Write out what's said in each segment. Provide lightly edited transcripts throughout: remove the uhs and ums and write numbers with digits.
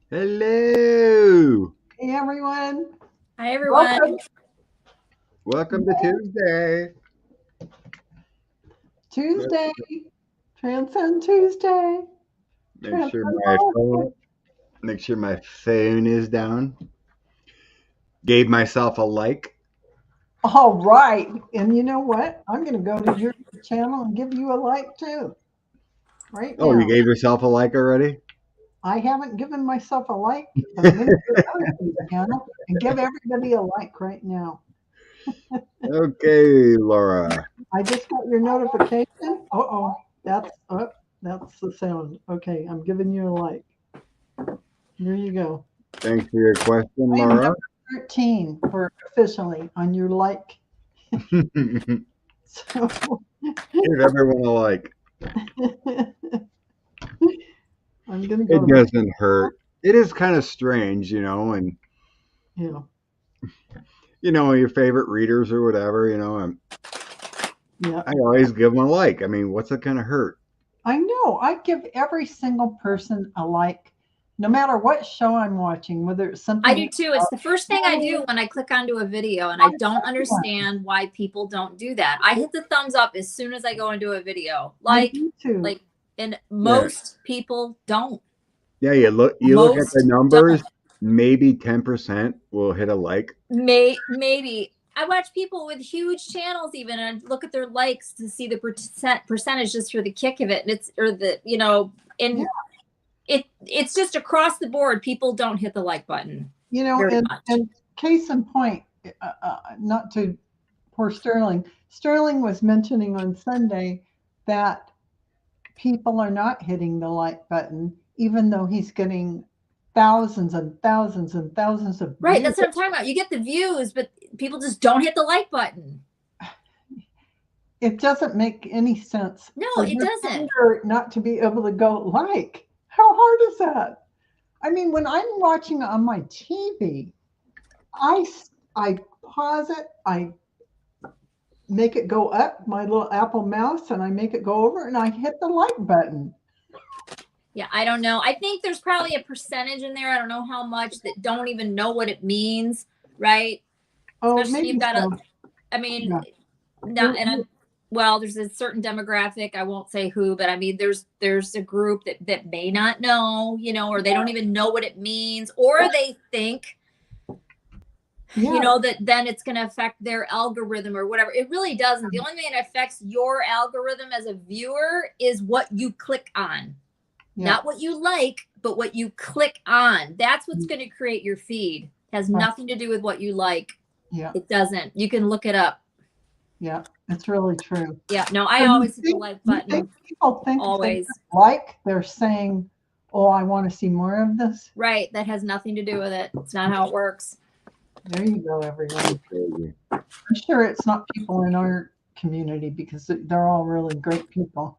Hello. Hey everyone, Hi, everyone. welcome Welcome to Tuesday. Tuesday, Transcend Tuesday, Make sure Transcend my phone Politics. make sure my phone is down. Gave myself a like. All right, and you know what? I'm going to go to your channel and give you a like too, right Oh, you now. gave yourself a like already? I haven't given myself a like, but I'm going to do it on your channel and give everybody a like right now. Okay, Laura. I just got your notification. That's the sound. Okay, I'm giving you a like. There you go. Thanks for your question, I am Laura. number 13 for officially on your like. Give So everyone a like. I'm gonna go It to my, doesn't hurt. It is kind of strange, and you know, your favorite readers or whatever, yeah. I always give them a like. I mean, what's it gonna hurt? I know. I give every single person a like, no matter what show I'm watching, whether it's I something do too. It's the first thing I do when I click onto a video, and I don't understand why people don't do that. I hit the thumbs up as soon as I go into a video. I Like, do too. like, and Yeah. most people don't. Yeah, you look at the Most numbers, don't. maybe 10% will hit a like. Maybe I watch people with huge channels even and look at their likes to see the percentage just for the kick of it, and it's or the Yeah, and it's just across the board. People don't hit the like button very and much. case in point, not to poor Sterling. Sterling was mentioning on Sunday that people are not hitting the like button, even though he's getting thousands and thousands and thousands of Right, views. that's what I'm talking about. You get the views, but people just don't hit the like button. It doesn't make any sense No, for it your doesn't. finger not to be able to go like. How hard is that? I mean, when I'm watching on my TV, I I pause it, I make it go up, my little Apple mouse, and I make it go over, and I hit the like button. Yeah, I don't know. I think there's probably a percentage in there. I don't know how much that don't even know what it means, right? Oh, Especially if maybe you've got so. I mean, Yeah. not, and I'm, well, there's a certain demographic. I won't say who, but I mean, there's a group that may not know, or they don't even know what it means, or they think, Yeah. that then it's going to affect their algorithm or whatever. It really doesn't. The only thing that affects your algorithm as a viewer is what you click on, Yeah. not what you like, but what you click on. That's what's going to create your feed. It has nothing to do with what you like. Yeah. It doesn't. You can look it up. Yeah. It's really true. Yeah, no, I So always hit the like you button. think people think if they Always. like, they're saying, "Oh, I want to see more of this." Right. That has nothing to do with it. It's not how it works. There you go, everyone. I'm sure it's not people in our community because they're all really great people.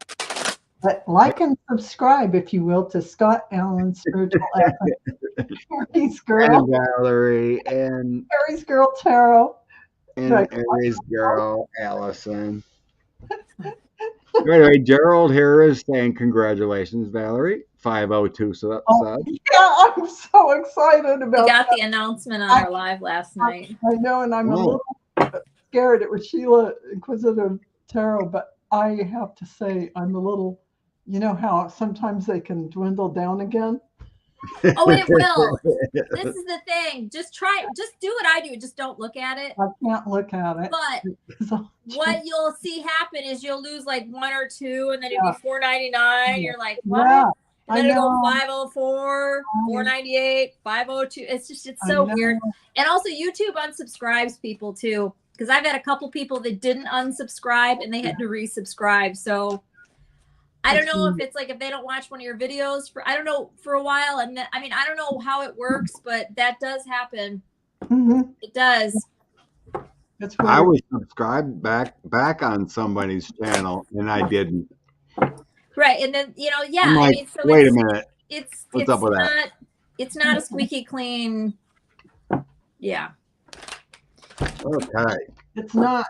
But like and subscribe, if you will, to Scott Allen's Spiritual Essence, Harry's And Girl, Valerie and Harry's Girl Tarot. Should I Aries girl Allison. By the way, Gerald here is saying congratulations, Valerie. 502 subs. Yeah, I'm so excited We about got that. the announcement on I, our live last night. I know, and I'm a Oh, little scared. It was Sheila Inquisitive Tarot, but I have to say I'm a little. You know how sometimes they can dwindle down again. Oh, and it will. This is the thing. Just do what I do. Just don't look at it. I can't look at it. But what you'll see happen is you'll lose like one or two, and then it'll be $4.99. You're like, what? Yeah, And then it'll go 504, $4.98, 502. It's so weird. And also YouTube unsubscribes people too, because I've had a couple people that didn't unsubscribe and they had to resubscribe. So I don't know if it's like if they don't watch one of your videos for a while, and then, I mean, I don't know how it works, but that does happen. Mm-hmm. It does. I was subscribed back on somebody's channel and I didn't. Right, and then yeah. Like, I mean, so wait a minute. What's up with that? It's not a squeaky clean. Yeah. Okay. It's not.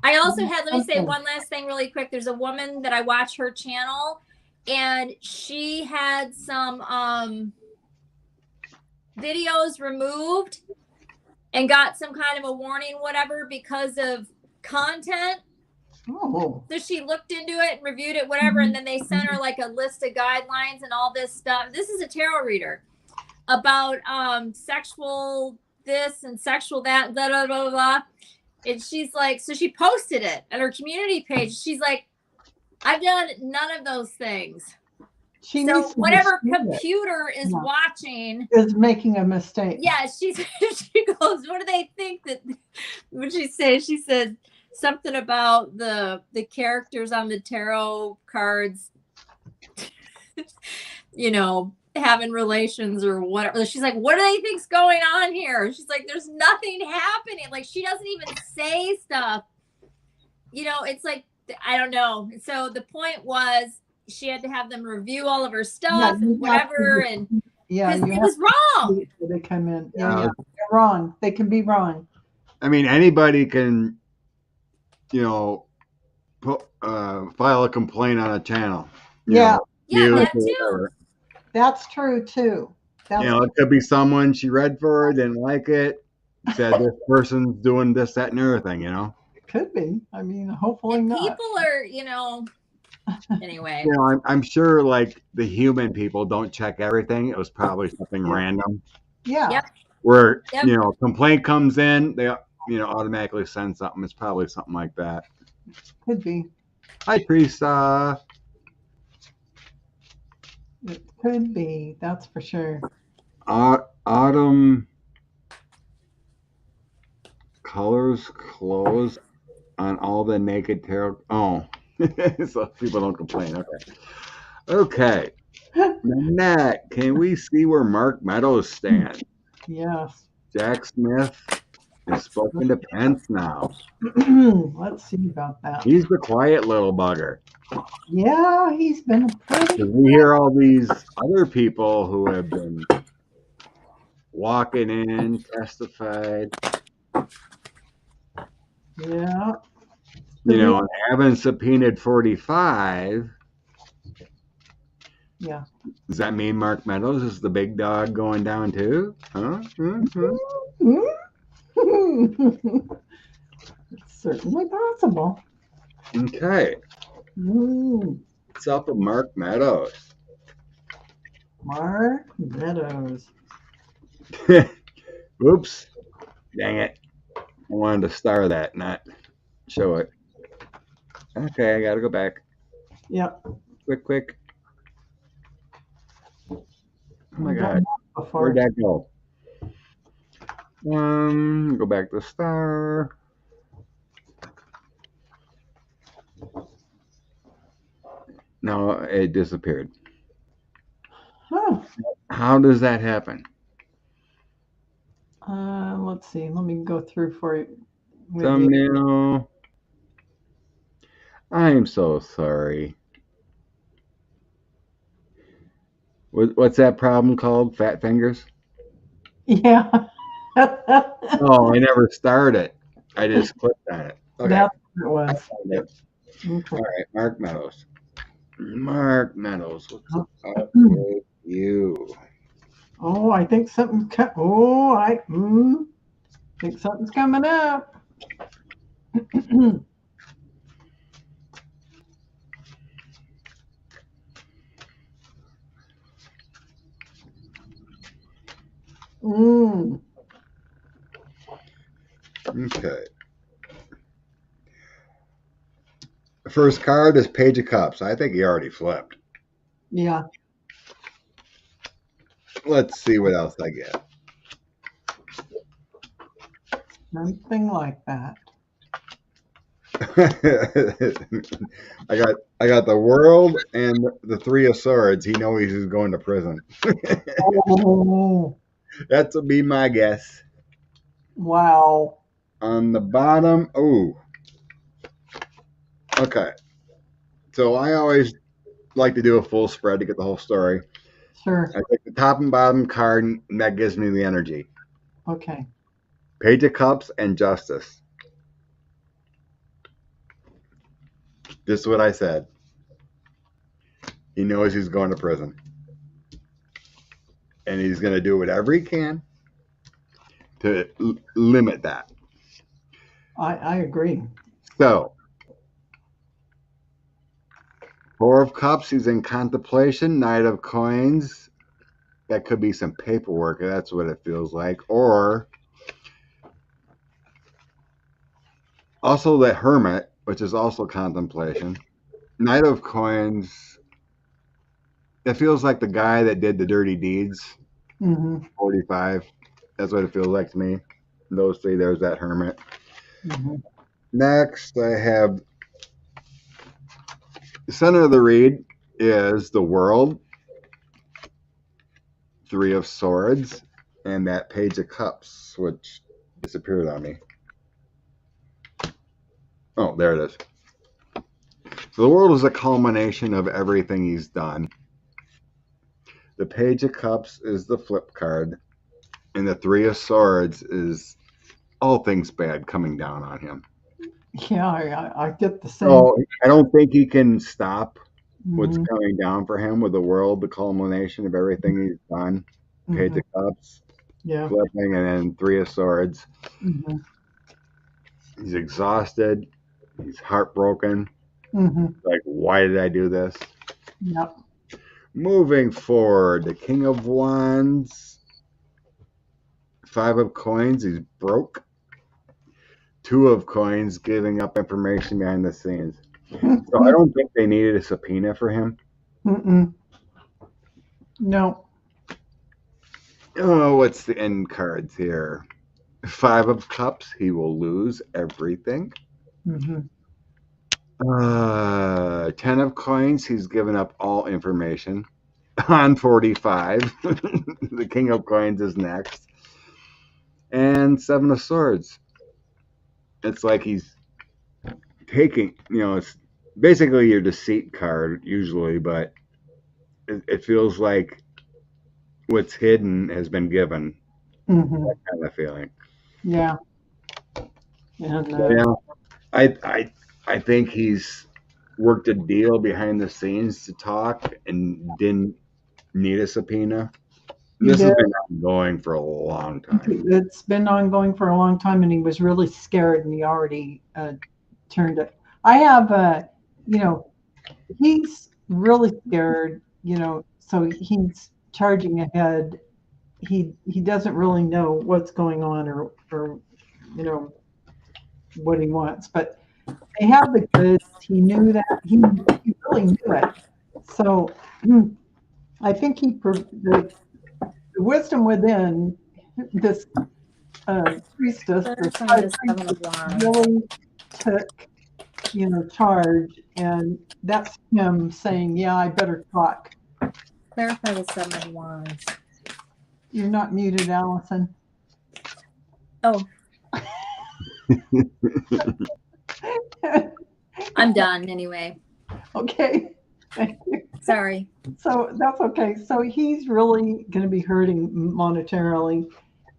I also had, let me say one last thing really quick. There's a woman that I watch her channel, and she had some videos removed and got some kind of a warning, whatever, because of content. Oh. So she looked into it and reviewed it, whatever, and then they sent her like a list of guidelines and all this stuff. This is a tarot reader about sexual this and sexual that, blah, blah, blah, blah. And she's like, so she posted it on her community page. She's like, I've done none of those things. So whatever computer is watching is making a mistake. Yeah, she goes, what do they think that? What did she say? She said something about the characters on the tarot cards, you know, having relations or whatever. She's like, what do they think's going on here? She's like, there's nothing happening. Like, she doesn't even say stuff. You know, it's like, I don't know. So the point was, she had to have them review all of her stuff and whatever, and because it was wrong. They come in. Yeah, they're wrong. They can be wrong. I mean, anybody can, you know, file a complaint on a channel. Yeah, that too. That's true too. You know, it could be someone she read for, didn't like it, said this person's doing this, that, and everything. You know, it could be. I mean, hopefully not. People are, you know. Anyway, you know, I'm sure like the human people don't check everything. It was probably something random. Yeah. Yep. Where you know, complaint comes in, they automatically send something. It's probably something like that. Could be. Hi, Priest. It could be. That's for sure. Autumn colors close on all the naked tarot. Oh. So people don't complain. Okay. Nanette, can we see where Mark Meadows stands? Yes. Jack Smith is spoken to Pence now. Let's see about that. He's the quiet little bugger. Yeah, he's been pretty. We hear all these other people who have been walking in, testified. Yeah. You know, and having subpoenaed 45. Yeah. Does that mean Mark Meadows is the big dog going down too? Huh? It's certainly possible. Okay. What's up with Mark Meadows? Mark Meadows. Oops. Dang it. I wanted to star that, not show it. Okay, I gotta go back. Yep. Quick. Oh my God. Where'd that go? Go back to star. No, it disappeared. Huh. How does that happen? Let's see. Let me go through for you. Thumbnail. I'm so sorry. What's that problem called? Fat fingers? Yeah. Oh, I never started it. I just clicked on it. Okay. That's what it was. Okay. All right, Mark Meadows. Mark Meadows, what's up with you? Oh, I think something's think something's coming up. Okay. The first card is Page of Cups. I think he already flipped. Yeah. Let's see what else I get. Something like that. I got the World and the Three of Swords. He knows he's going to prison. Oh. That would be my guess. Wow. On the bottom, okay. So I always like to do a full spread to get the whole story. Sure. I take the top and bottom card, and that gives me the energy. Okay. Page of Cups and Justice. This is what I said. He knows he's going to prison. and he's going to do whatever he can to limit that. I agree. So, Four of Cups, he's in contemplation. Knight of Coins, that could be some paperwork. That's what it feels like. Or also the Hermit, which is also contemplation. Knight of Coins, it feels like the guy that did the dirty deeds. 45. That's what it feels like to me. Those three, there's that Hermit. Next, I have the center of the read is the World, Three of Swords, and that Page of Cups, which disappeared on me. Oh, there it is. So the World is a culmination of everything he's done. The Page of Cups is the flip card, and the Three of Swords is all things bad coming down on him. Yeah, I get the same. So I don't think he can stop what's coming down for him with the World, the culmination of everything he's done. Page of Cups, flipping, and then Three of Swords. He's exhausted. He's heartbroken. Like, why did I do this? Yep. Moving forward, the King of Wands, Five of Coins, he's broke. Two of Coins, giving up information behind the scenes. So I don't think they needed a subpoena for him. No. Oh, what's the end cards here? Five of Cups, he will lose everything. 10 of Coins, he's given up all information. On 45, the King of Coins is next. And Seven of Swords. It's like he's taking, it's basically your deceit card usually, but it feels like what's hidden has been given. That kind of feeling. Yeah. And, I think he's worked a deal behind the scenes to talk and didn't need a subpoena. This has been ongoing for a long time. It's been ongoing for a long time, and he was really scared, and he already turned it. I have, he's really scared, so he's charging ahead. He doesn't really know what's going on or what he wants, but they have the goods. He knew that. He really knew it. So I think the wisdom within this priestess really took, charge, and that's him saying, "Yeah, I better talk." Clarify the 7 of Wands. You're not muted, Allison. Oh. I'm done anyway. Okay. Thank you. Sorry. So that's okay. So he's really going to be hurting monetarily.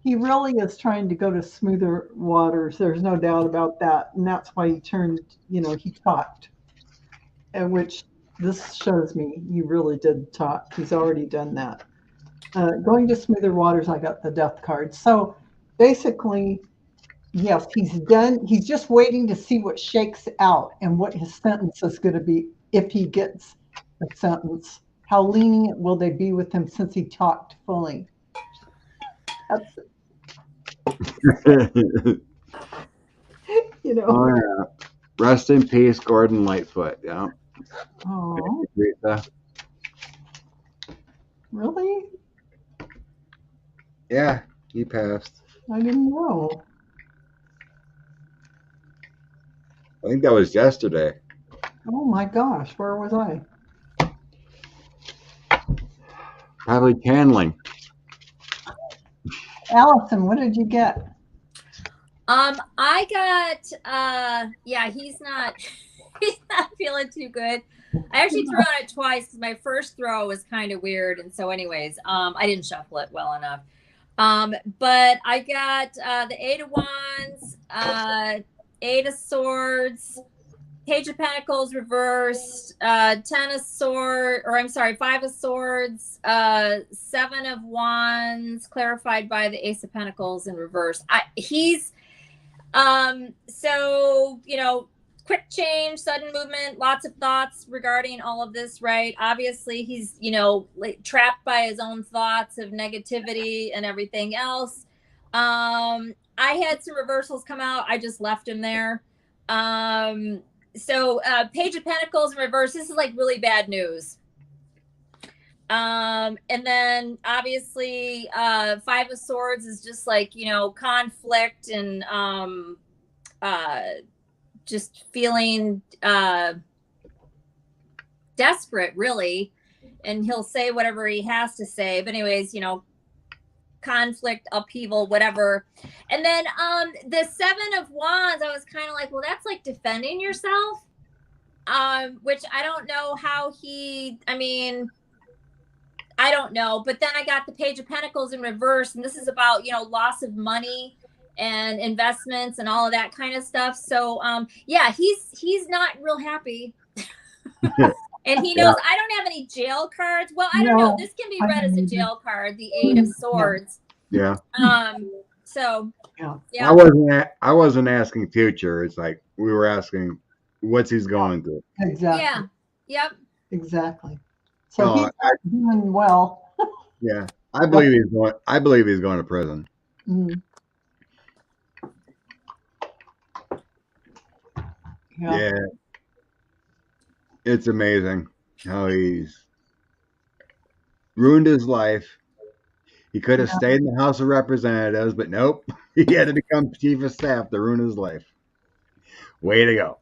He really is trying to go to smoother waters. There's no doubt about that. And that's why he turned, he talked. And which this shows me he really did talk. He's already done that. Going to smoother waters, I got the death card. So basically, yes, he's done. He's just waiting to see what shakes out and what his sentence is going to be if he gets a sentence. How lenient will they be with him since he talked fully? That's, Oh, yeah. Rest in peace, Gordon Lightfoot. Yeah. Oh, really? Yeah, he passed. I didn't know. I think that was yesterday. Oh my gosh, where was I? Probably channeling. Allison, what did you get? I got he's not feeling too good. I actually threw on it twice because my first throw was kind of weird, and so anyways, I didn't shuffle it well enough. But I got the 8 of Wands, 8 of Swords, Page of Pentacles reversed, Five of Swords, Seven of Wands, clarified by the Ace of Pentacles in reverse. So, quick change, sudden movement, lots of thoughts regarding all of this, right? Obviously, he's, like, trapped by his own thoughts of negativity and everything else. I had some reversals come out. I just left him there. So Page of Pentacles in reverse, this is like really bad news. And then obviously Five of Swords is just like, conflict and just feeling desperate, really. And he'll say whatever he has to say. But anyways, conflict, upheaval, whatever. And then the Seven of Wands, I was kind of like, well, that's like defending yourself, which I don't know how I don't know. But then I got the Page of Pentacles in reverse, and this is about, loss of money and investments and all of that kind of stuff. So yeah, he's not real happy. And he knows I don't have any jail cards. Well, I don't know. This can be read as a jail card, the Eight of Swords. Yeah. So yeah. I wasn't asking future. It's like we were asking what's he's going through. Exactly. Yeah. Yep. Exactly. So he's not doing well. Yeah. I believe he's going to prison. Mm. Yeah. It's amazing how he's ruined his life. He could have stayed in the House of Representatives, but nope. He had to become chief of staff to ruin his life. Way to go.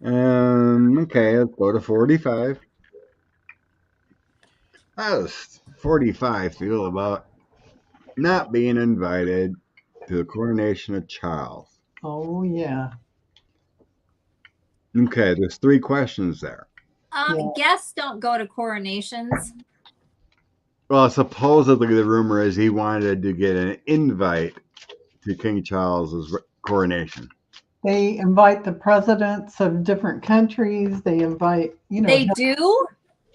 Okay, let's go to 45. How does 45 feel about not being invited to the coronation of Charles? Oh, yeah. Okay, there's 3 questions there. Guests don't go to coronations. Well, supposedly the rumor is he wanted to get an invite to King Charles's coronation. They invite the presidents of different countries. They invite, They do? Oh,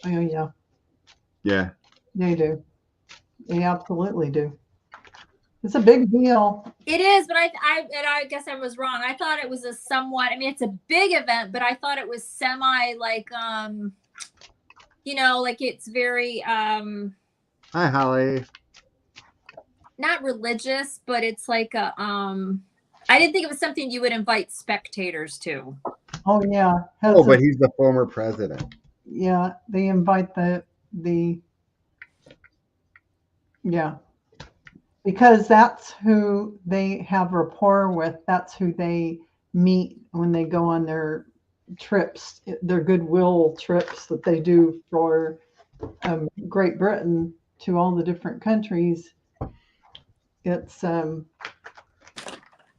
yeah. Yeah. They do. They absolutely do. It's a big deal. It is, but I guess I was wrong. I thought it was a somewhat, it's a big event, but I thought it was semi like, like it's very, Hi, Holly. not religious, but it's like a, I didn't think it was something you would invite spectators to. Oh, yeah. But he's the former president. Yeah, they invite the because that's who they have rapport with. That's who they meet when they go on their trips, their goodwill trips that they do for Great Britain to all the different countries. It's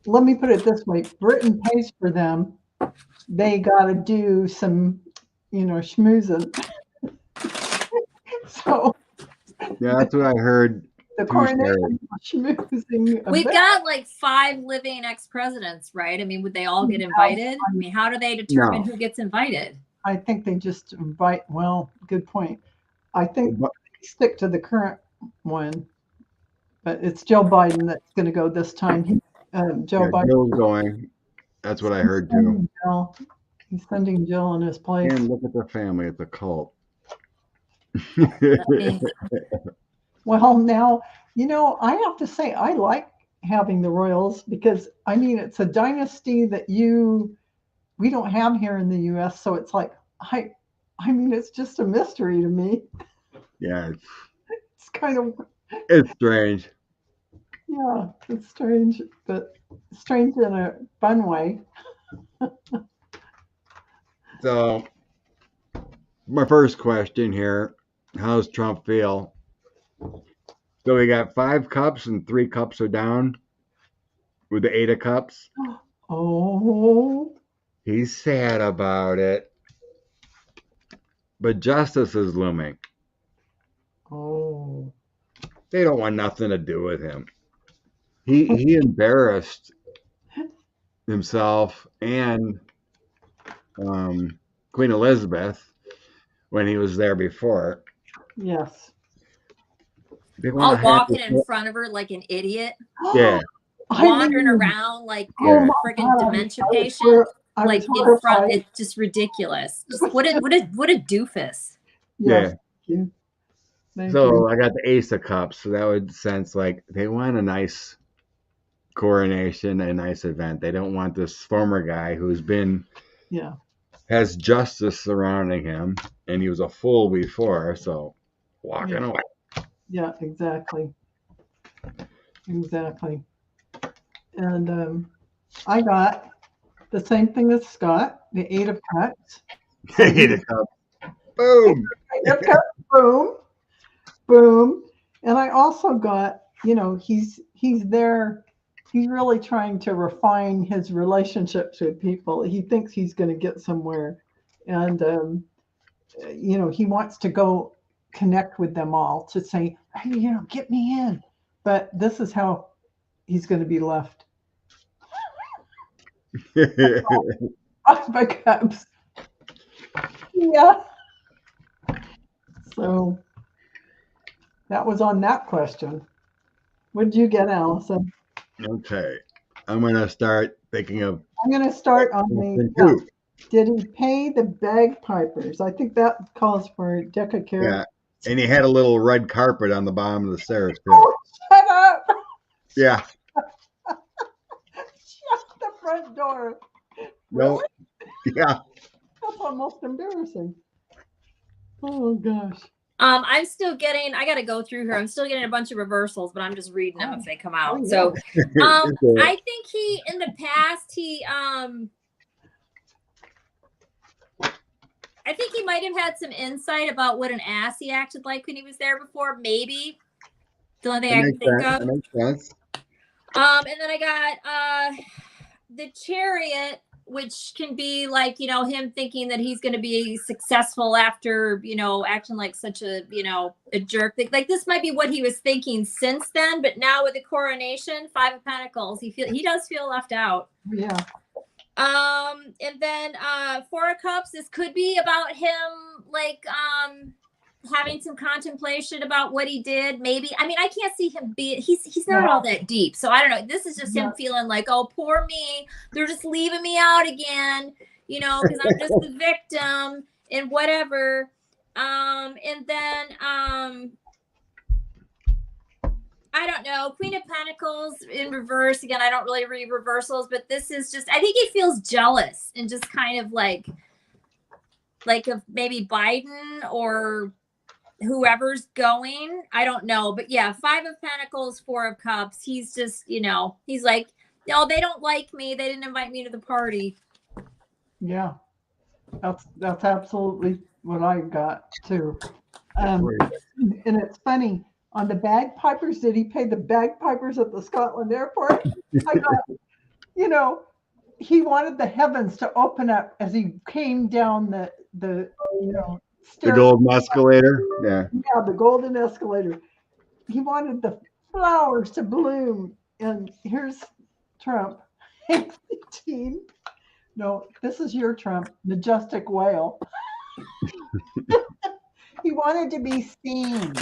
let me put it this way: Britain pays for them. They got to do some, schmoozing. So yeah, that's what I heard. The coronation schmoozing. We got like 5 living ex-presidents, right? Would they all get invited? How do they determine who gets invited? I think they just invite. Well, good point. I think they stick to the current one, but it's Joe Biden that's going to go this time. Biden. Joe's going. That's what I heard too. He's sending Jill in his place. And look at the family. It's a cult. Well, now, I have to say, I like having the royals because, it's a dynasty that we don't have here in the U.S. So it's like, it's just a mystery to me. Yeah. It's kind of. It's strange. Yeah, it's strange, but strange in a fun way. So, my first question here, how's Trump feel? So we got 5 cups and 3 cups are down with the 8 of cups. Oh. He's sad about it. But justice is looming. Oh. They don't want nothing to do with him. He embarrassed himself and Queen Elizabeth when he was there before. Yes. They All want to walking in front of her like an idiot. Yeah. Wandering around like Yeah. a freaking dementia patient. Like in front, it's just ridiculous. Just what a doofus. Yeah. Thank So you. I got the Ace of Cups, so that would sense like they want a nice coronation, a nice event. They don't want this former guy who's been has justice surrounding him, and he was a fool before, so walking away. Yeah, exactly. Exactly. And I got the same thing as Scott, the 8 of Cups. 8 of Cups. Boom. 8 of Cups. Boom. Boom. And I also got, he's there. He's really trying to refine his relationships with people. He thinks he's going to get somewhere. And, he wants to go connect with them all to say, hey, get me in. But this is how he's going to be left. 5 of Cups. Yeah. So that was on that question. What did you get, Allison? Okay. I'm going to start thinking of. I'm going to start on the. Did he pay the bagpipers? I think that calls for a deck of carrots. Yeah. And he had a little red carpet on the bottom of the stairs, too. Oh, shut up. Yeah. Shut the front door. No. Really? Yeah. That's almost embarrassing. Oh, gosh. I'm still getting, I got to go through here. I'm still getting a bunch of reversals, but I'm just reading them if they come out. So, I think he, in the past, I think he might have had some insight about what an ass he acted like when he was there before. Maybe. The only thing I can think of. That makes sense. And then I got the Chariot, which can be like, him thinking that he's going to be successful after, acting like such a, a jerk. Like this might be what he was thinking since then, but now with the coronation, 5 of Pentacles, he does feel left out. Yeah. And then 4 of Cups, this could be about him like having some contemplation about what he did. Maybe, I mean, I can't see him he's not all that deep. So I don't know. This is just him feeling like, oh, poor me. They're just leaving me out again, because I'm just the victim and whatever. And then I don't know. Queen of Pentacles in reverse. Again, I don't really read reversals, but this is just, I think he feels jealous and just kind of like of maybe Biden or whoever's going. I don't know. But yeah, 5 of Pentacles, 4 of Cups. He's just, he's like, no, they don't like me. They didn't invite me to the party. Yeah. That's absolutely what I got too. And it's funny. On the bagpipers, did he pay the bagpipers at the Scotland airport? I got, he wanted the heavens to open up as he came down the stairs. The golden escalator. Yeah. Yeah, the golden escalator. He wanted the flowers to bloom. And here's Trump. 18. No, this is your Trump, majestic whale. He wanted to be seen.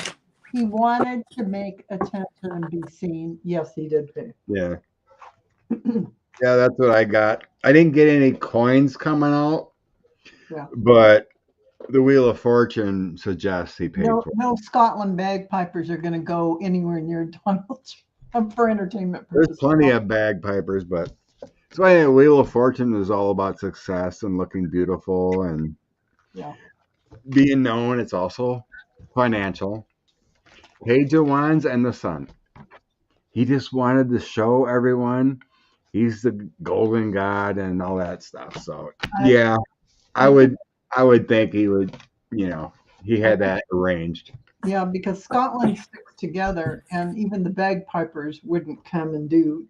He wanted to make attention and be seen. Yes, he did pay. Yeah. Yeah, that's what I got. I didn't get any coins coming out. Yeah. But the Wheel of Fortune suggests he paid for it. No Scotland bagpipers are going to go anywhere near Donald Trump for entertainment purposes. There's plenty of bagpipers, but that's why the Wheel of Fortune is all about success and looking beautiful and being known. It's also financial. Page of Wands and the Sun. He just wanted to show everyone he's the golden god and all that stuff. So yeah, I would think he would, he had that arranged. Yeah, because Scotland sticks together and even the bagpipers wouldn't come and do.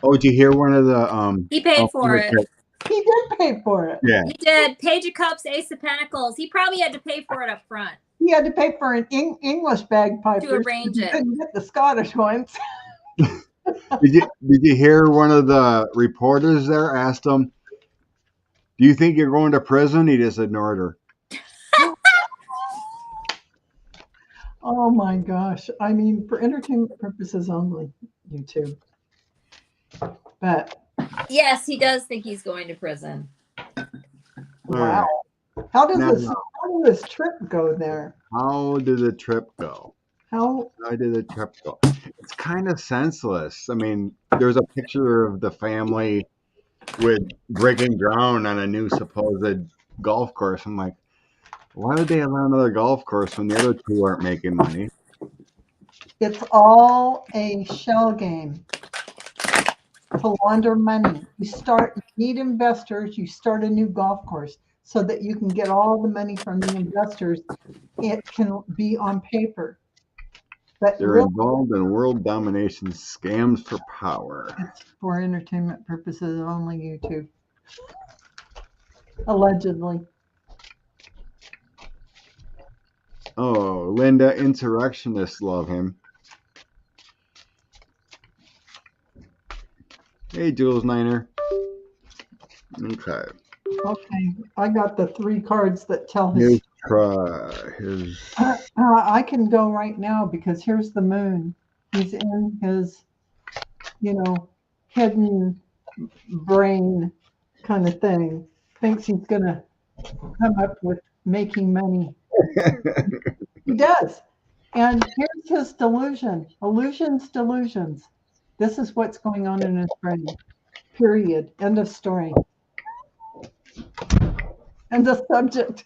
Oh, did you hear one of the he paid for it. He did pay for it. Yeah. He did. Page of Cups, Ace of Pentacles. He probably had to pay for it up front. He had to pay for an English bagpiper to arrange it. Couldn't get the Scottish ones. Did you hear one of the reporters there asked him, "Do you think you're going to prison?" He just ignored her. Oh my gosh. I mean, for entertainment purposes only, YouTube. But Yes, he does think he's going to prison. wow. How does Now, how did this trip go there? how did the trip go? How How did the trip go? It's kind of senseless. I mean, there's a picture of the family with breaking ground on a new supposed golf course. I'm like, why would they allow another golf course when the other two aren't making money? it's all a shell game to launder money. You need investors, you start a new golf course so that you can get all the money from the investors. It can be on paper. But They're really, involved in world domination scams for power. it's for entertainment purposes only, YouTube. Allegedly. Oh, Linda, insurrectionists love him. Hey, Jules Niner. Okay. Okay, I got the 3 cards that tell His his. I can go right now because here's the moon. He's in his, hidden brain kind of thing. Thinks he's gonna come up with making money. He does. And here's his delusion. Delusions. This is what's going on in his brain. Period. End of story. End of subject.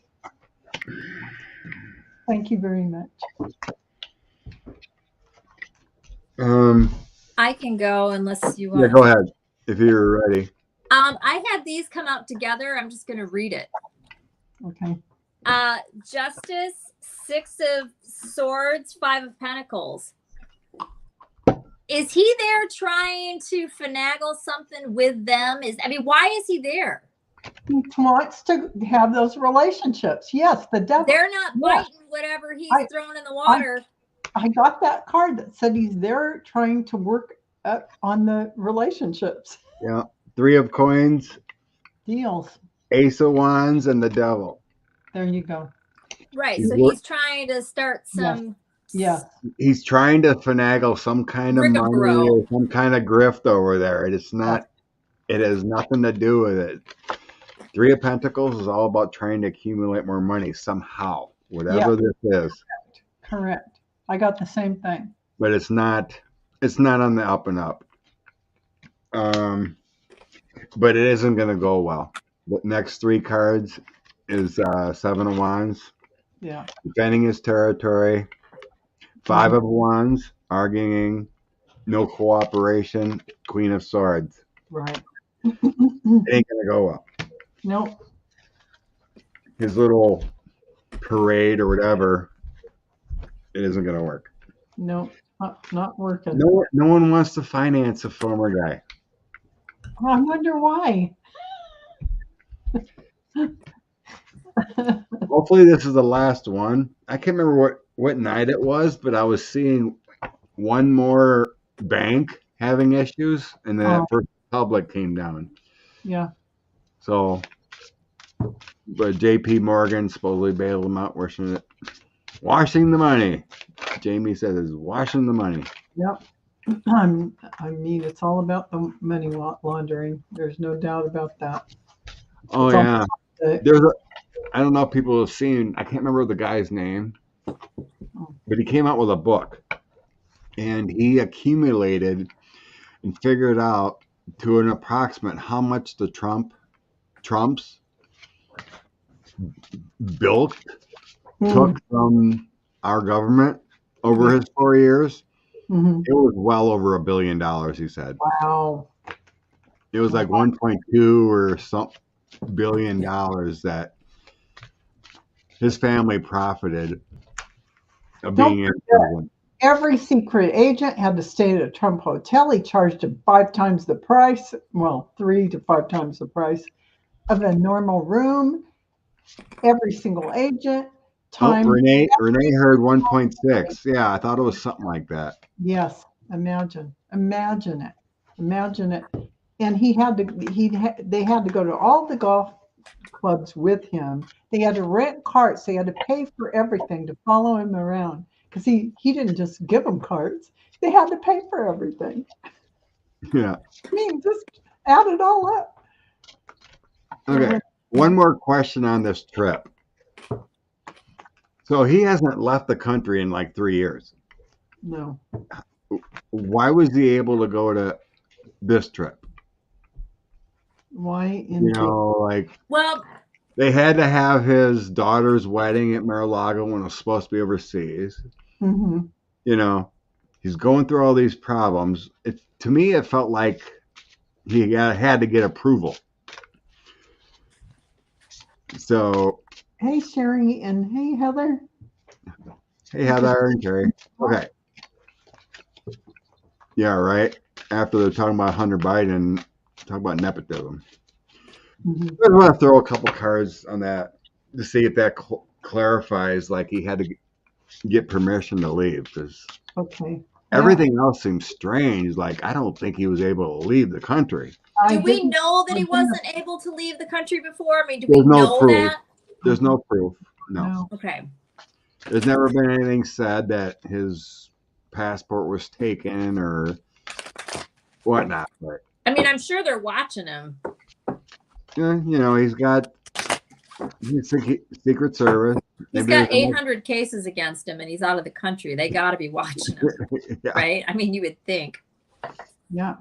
Thank you very much. I can go unless you want. Yeah, go ahead if you're ready. I had these come out together. I'm just going to read it. Okay. Justice, 6 of Swords, 5 of Pentacles. Is he there trying to finagle something with them? Why is he there? He wants to have those relationships. Yes, the devil. They're not biting whatever he's throwing in the water. I got that card that said he's there trying to work on the relationships. Yeah. 3 of Coins. Deals. Ace of Wands and the Devil. There you go. Right. So he's trying to start some. Yeah. He's trying to finagle some kind of money or some kind of grift over there. It's not. It has nothing to do with it. 3 of Pentacles is all about trying to accumulate more money somehow, whatever this is. Correct. I got the same thing. But it's not. It's not on the up and up. But it isn't going to go well. The next 3 cards is 7 of Wands. Yeah. Defending his territory. 5 of Wands. Arguing. No cooperation. Queen of Swords. Right. It ain't going to go well. Nope. His little parade or whatever, it isn't going to work. Nope. Not working. No one wants to finance a former guy. I wonder why. Hopefully this is the last one. I can't remember what night it was, but I was seeing one more bank having issues, and then that First Republic came down. Yeah. So, but JP Morgan supposedly bailed them out, washing the money. Jamie says is washing the money. Yep. I mean, it's all about the money laundering. There's no doubt about that. Oh, yeah. I don't know if people have seen, I can't remember the guy's name, but he came out with a book, and he accumulated and figured out to an approximate how much the Trump's bilk took from our government over his 4 years. Mm-hmm. It was well over $1 billion, he said. Wow. It was like 1.2 or some billion dollars that his family profited of being in prison. Every secret agent had to stay at a Trump hotel. He charged him 5 times the price, 3 to 5 times the price of a normal room. Every single agent. Renee heard 1.6. Yeah, I thought it was something like that. Yes, imagine. Imagine it. Imagine it. And they had to go to all the golf clubs with him. They had to rent carts. They had to pay for everything to follow him around because he didn't just give them carts. They had to pay for everything. Yeah. I mean, just add it all up. Okay. One more question on this trip. So he hasn't left the country in like 3 years. No. Why was he able to go to this trip? Why? Well, they had to have his daughter's wedding at Mar-a-Lago when it was supposed to be overseas. Mm-hmm. He's going through all these problems. To me, it felt like he had to get approval. So, hey, Sherry, and hey, Heather. Hey, Heather and Jerry. Okay. Yeah, right. After they're talking about Hunter Biden, talk about nepotism. Mm-hmm. I want to throw a couple cards on that to see if that clarifies, like he had to get permission to leave, because everything else seems strange. Like, I don't think he was able to leave the country. Do we know that he wasn't able to leave the country before? I mean, do we know that? There's no proof. No. Okay. There's never been anything said that his passport was taken or whatnot. But I mean, I'm sure they're watching him. He's got Secret Service. He's got 800 cases against him, and he's out of the country. They got to be watching him, right? I mean, you would think. Yeah.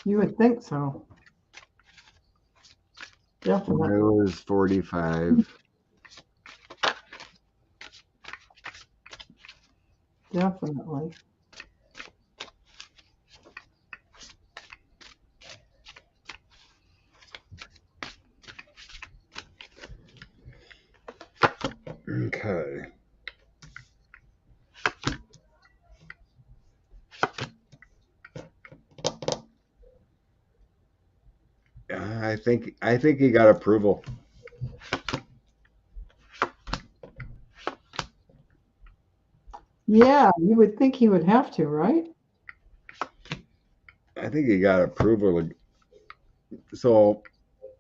You would think so. Definitely. It was 45. Definitely. Okay. I think he got approval. Yeah, you would think he would have to, right? I think he got approval. So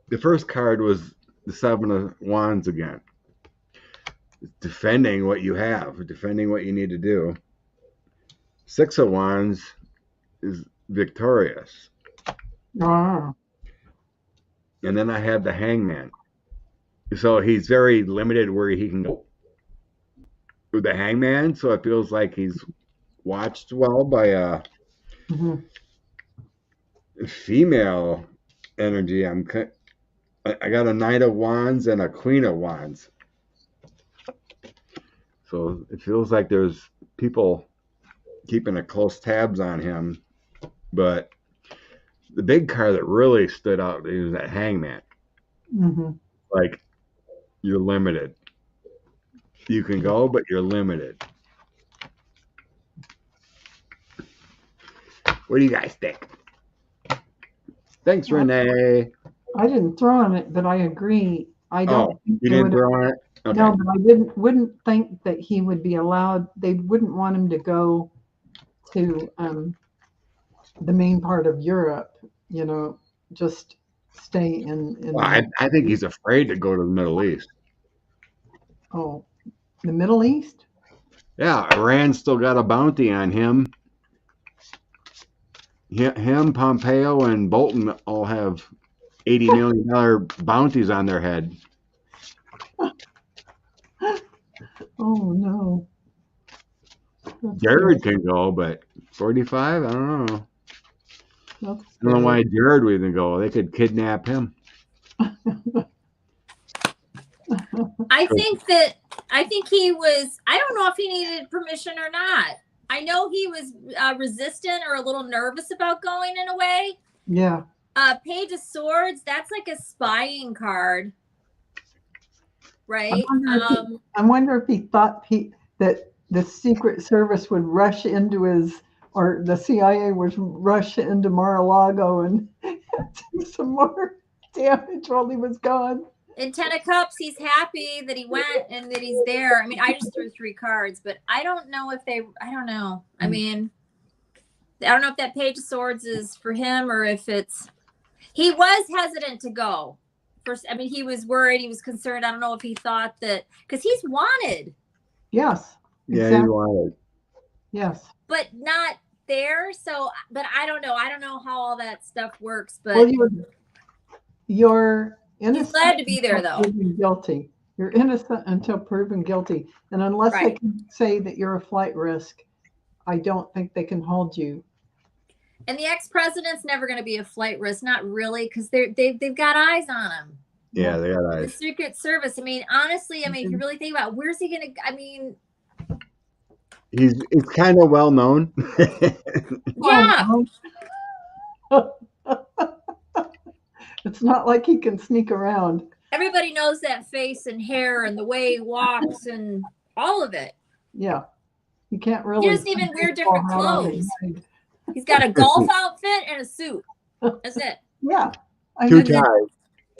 the first card was the Seven of Wands again. Defending what you have, defending what you need to do. Six of Wands is victorious. Ah. And then I have the Hangman. So he's very limited where he can go with the Hangman. So it feels like he's watched well by a female energy. I got a Knight of Wands and a Queen of Wands. So it feels like there's people keeping a close tabs on him. But the big card that really stood out is that Hangman. Mm-hmm. Like, you're limited. You can go, but you're limited. What do you guys think? Thanks, Renee. I didn't throw on it, but I agree. I don't. You didn't throw on it? Okay. No, but I wouldn't think that he would be allowed. They wouldn't want him to go to the main part of Europe. Just stay in. Well, I think he's afraid to go to the Middle East. Oh, the Middle East? Yeah, Iran's still got a bounty on him. Him, Pompeo, and Bolton all have $80 million bounties on their head. Oh, no. Jared can go, but 45? I don't know. I don't know why Jared would even go. They could kidnap him. I think he was, I don't know if he needed permission or not. I know he was resistant or a little nervous about going in a way. Yeah. Page of Swords, that's like a spying card. Right? I wonder if he thought that the Secret Service would rush into his, or the CIA would rush into Mar-a-Lago and do some more damage while he was gone. In Ten of Cups, he's happy that he went and that he's there. I mean, I just threw 3 cards, but I don't know if I don't know. I mean, I don't know if that Page of Swords is for him or if it's. He was hesitant to go. First, I mean, he was worried. He was concerned. I don't know if he thought that because he's wanted. Yes. Yeah, Exactly. he wanted. Yes. But not there. So, but I don't know. I don't know how all that stuff works. But Well, you're innocent. he's glad to be there, though. Proven guilty. You're innocent until proven guilty, and unless they can say that you're a flight risk, I don't think they can hold you. And the ex-president's never going to be a flight risk, not really, because they've got eyes on him. Yeah, they got eyes. The Secret Service. I mean, honestly, I mean, if you really think about it, where's he going to? I mean, he's kind of well known. Yeah. It's not like he can sneak around. Everybody knows that face and hair and the way he walks and all of it. Yeah. You can't really. He doesn't even wear different clothes. He's got a golf outfit and a suit. That's it. Yeah. Two ties.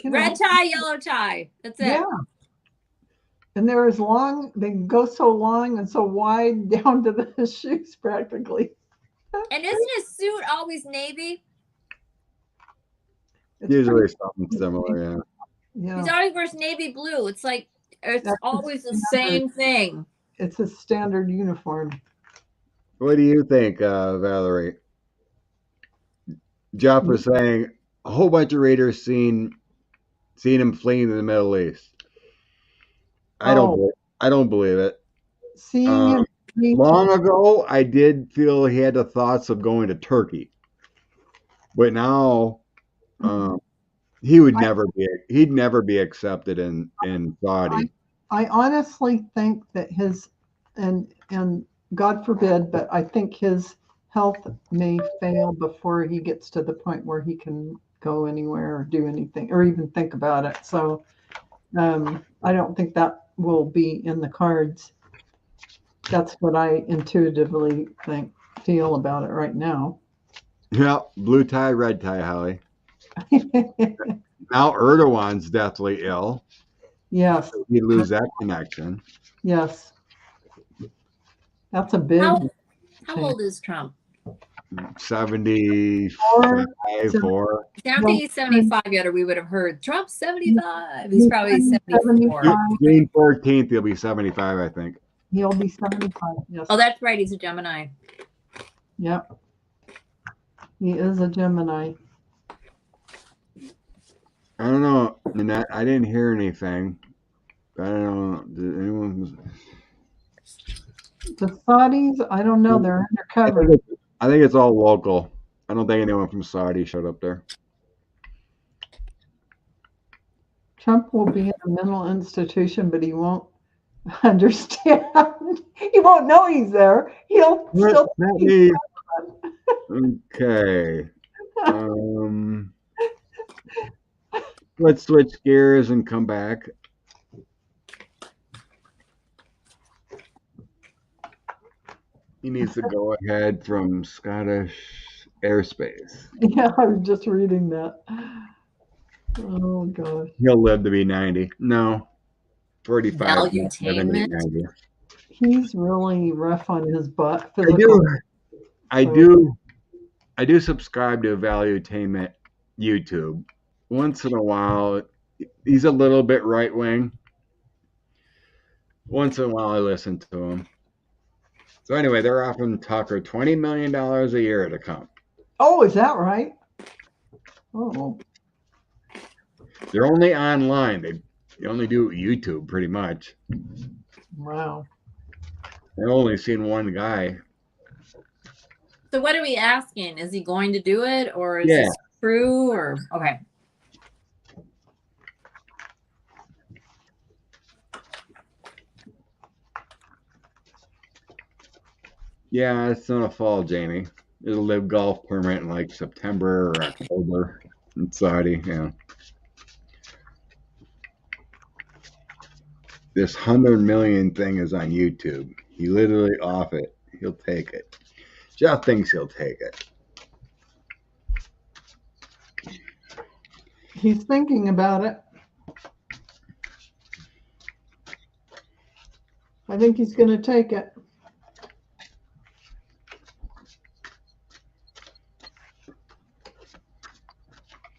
Red tie, yellow tie. That's it. Yeah. And they're as long, they go so long and so wide down to the shoes practically. And isn't his suit always navy? It's Usually something similar, yeah. He always wears navy blue. It's like, it's always the same thing. It's a standard uniform. What do you think, Valerie? Jeff was saying a whole bunch of readers seen him fleeing to the Middle East. I don't believe it. Seeing him long ago, I did feel he had the thoughts of going to Turkey, but now he'd never be accepted in Saudi. I honestly think that his and God forbid, but I think his health may fail before he gets to the point where he can go anywhere or do anything or even think about it. So I don't think that will be in the cards. That's what I intuitively feel about it right now. Yeah, blue tie, red tie, Holly. Now Erdogan's deathly ill. Yes. He'd lose that connection. Yes. That's a big. How old is Trump? 74. I don't think he's 75 yet, or we would have heard Trump's 75. He's probably 74. June 14th, he'll be 75, I think. He'll be 75. Yes. Oh, that's right. He's a Gemini. Yep. He is a Gemini. I don't know, Nanette. I didn't hear anything. I don't know. Did anyone? The Saudis, I don't know. They're undercover. I think it's all local. I don't think anyone from Saudi showed up there. Trump will be in a mental institution, but he won't understand. He won't know he's there. He'll still be. Okay. Let's switch gears and come back. He needs to go ahead from Scottish airspace. Yeah, I was just reading that. Oh, God. He'll live to be 90. No. 45. Valuetainment. 90. He's really rough on his butt. I do subscribe to Valuetainment YouTube. Once in a while, he's a little bit right wing. Once in a while, I listen to him. So anyway, they're offering Tucker $20 million a year to come. Oh, is that right? Oh. They're only online. They only do YouTube pretty much. Wow. I've only seen one guy. So what are we asking? Is he going to do it, or is this true? Or okay. Yeah, it's not a fall, Jamie. It'll live golf permit in like September or October in Saudi. Yeah. This 100 million thing is on YouTube. He literally off it. He'll take it. Jeff thinks he'll take it. He's thinking about it. I think he's going to take it.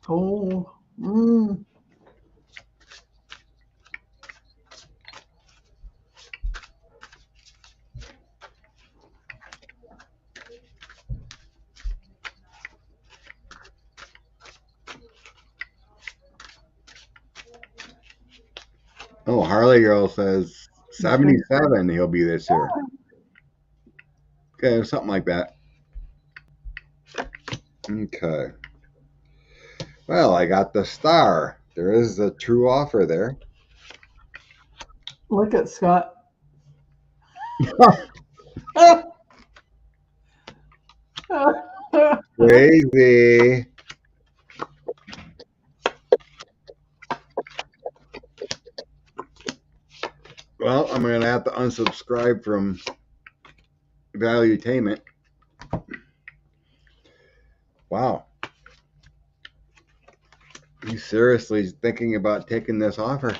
Oh. Oh, Harley Girl says 77 he'll be this year. Okay, something like that. Okay. Well, I got the star. There is a true offer there. Look at Scott. Crazy. Well, I'm going to have to unsubscribe from Valuetainment. Wow. He's seriously thinking about taking this offer.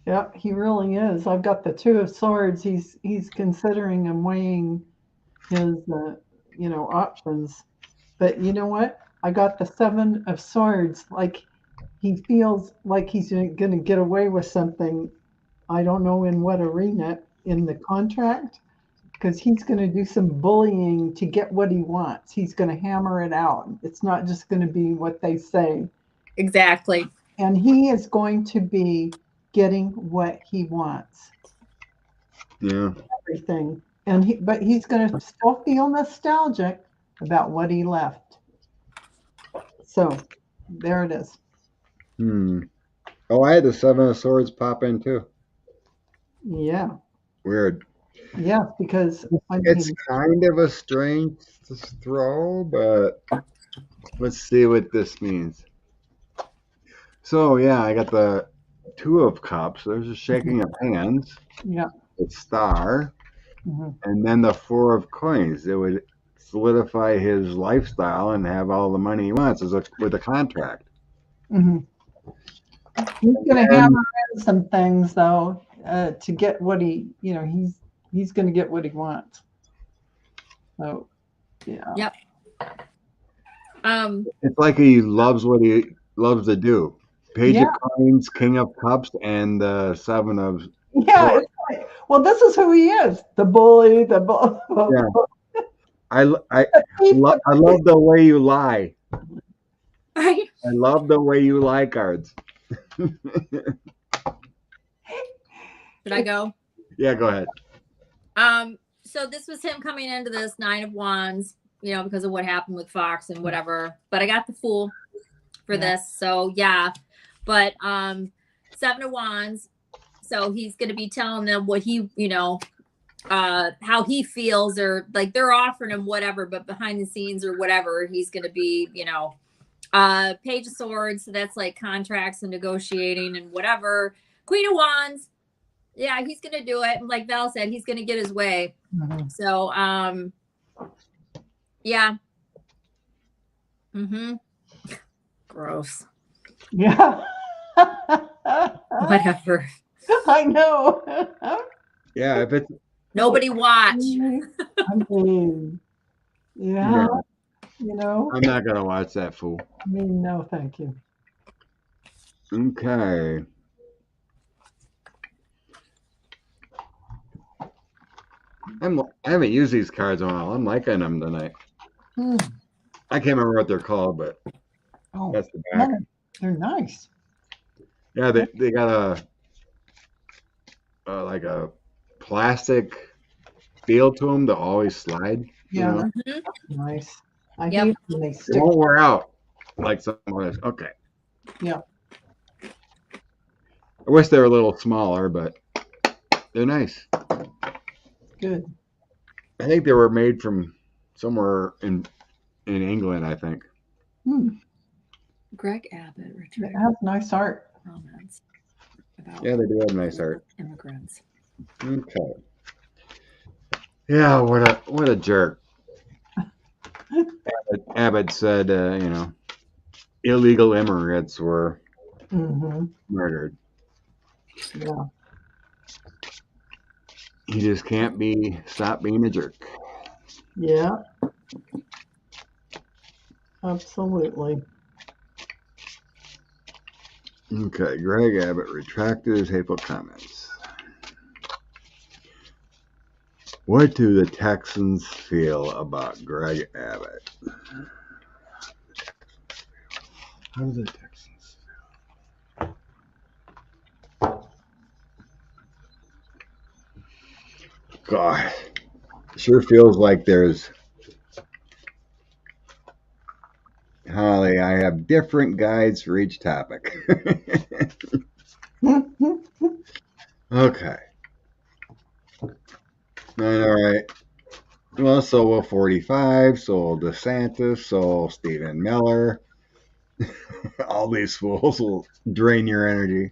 Yep, he really is. I've got the Two of Swords. He's considering and weighing his options. But you know what? I got the Seven of Swords. Like he feels like he's going to get away with something. I don't know in what arena in the contract, because he's going to do some bullying to get what he wants. He's going to hammer it out. It's not just going to be what they say. Exactly. And he is going to be getting what he wants. Yeah. Everything. But he's going to still feel nostalgic about what he left. So there it is. Oh, I had the Seven of Swords pop in too. Yeah. Weird. Yeah, because it's kind of a strange throw, but let's see what this means. So yeah, I got the Two of Cups. There's a shaking of hands. Yeah. The Star. And then the Four of Coins. It would solidify his lifestyle and have all the money he wants with a contract. He's going to hammer in some things though to get what he he's going to get what he wants. So yeah. Yep. It's like he loves what he loves to do. Page of Coins, King of Cups, and the Seven of. Yeah. It's like, well, this is who he is. The bully. The bull. Yeah. I love the way you lie. I love the way you lie cards. Should I go? Yeah, go ahead. So this was him coming into this Nine of Wands, because of what happened with Fox and whatever. But I got the Fool for this. So yeah. But Seven of Wands. So he's gonna be telling them what he, how he feels, or like they're offering him whatever, but behind the scenes or whatever, he's gonna be, Page of Swords. So that's like contracts and negotiating and whatever. Queen of Wands. Yeah, he's gonna do it. Like Val said, he's gonna get his way. So yeah. Gross. Yeah. Whatever. I know. Yeah, if it's nobody watch. I mean, yeah. I'm not gonna watch that Fool. I mean, no, thank you. Okay. I haven't used these cards in a while. I'm liking them tonight. I can't remember what they're called, but that's the back. They're nice. Yeah, they got like a plastic feel to them to always slide. Yeah, nice. I Yep. hate when they They stick. won't wear out like some others. Okay. Yeah. I wish they were a little smaller, but they're nice. Good. I think they were made from somewhere in England, I think. Greg Abbott. It has nice art. Comments about Yeah, they do have nice art. immigrants. Okay. Yeah, what a jerk. Abbott said, illegal immigrants were murdered. Yeah. He just can't stop being a jerk. Yeah. Absolutely. Okay, Greg Abbott retracted his hateful comments. What do the Texans feel about Greg Abbott? How do the Texans feel? God, it sure feels like there's Holly, I have different guides for each topic. Okay. All right. Well, so will 45, so will DeSantis, so will Stephen Miller. All these fools will drain your energy.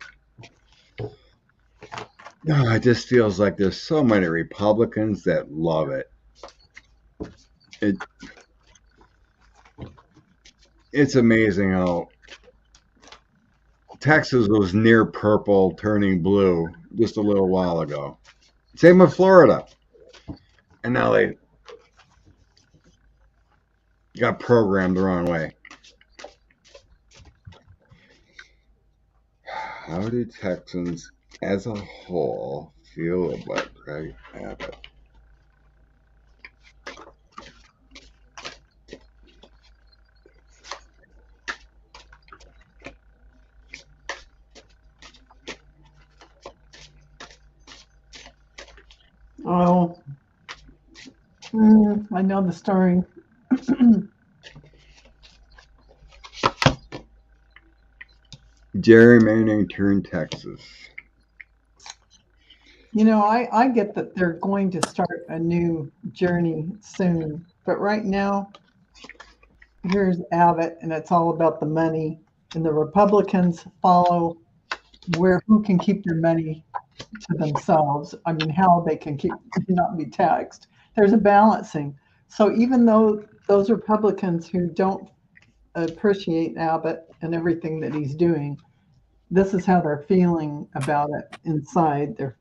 No, it just feels like there's so many Republicans that love it. It's amazing how Texas was near purple, turning blue just a little while ago. Same with Florida. And now they got programmed the wrong way. How do Texans as a whole feel about Greg Abbott? Oh, I know the story. Gerrymandering turned Texas. You know, I get that they're going to start a new journey soon, but right now, here's Abbott, and it's all about the money, and the Republicans follow who can keep their money to themselves. I mean, how they can not be taxed. There's a balancing. So even though those Republicans who don't appreciate Abbott and everything that he's doing, this is how they're feeling about it inside. They're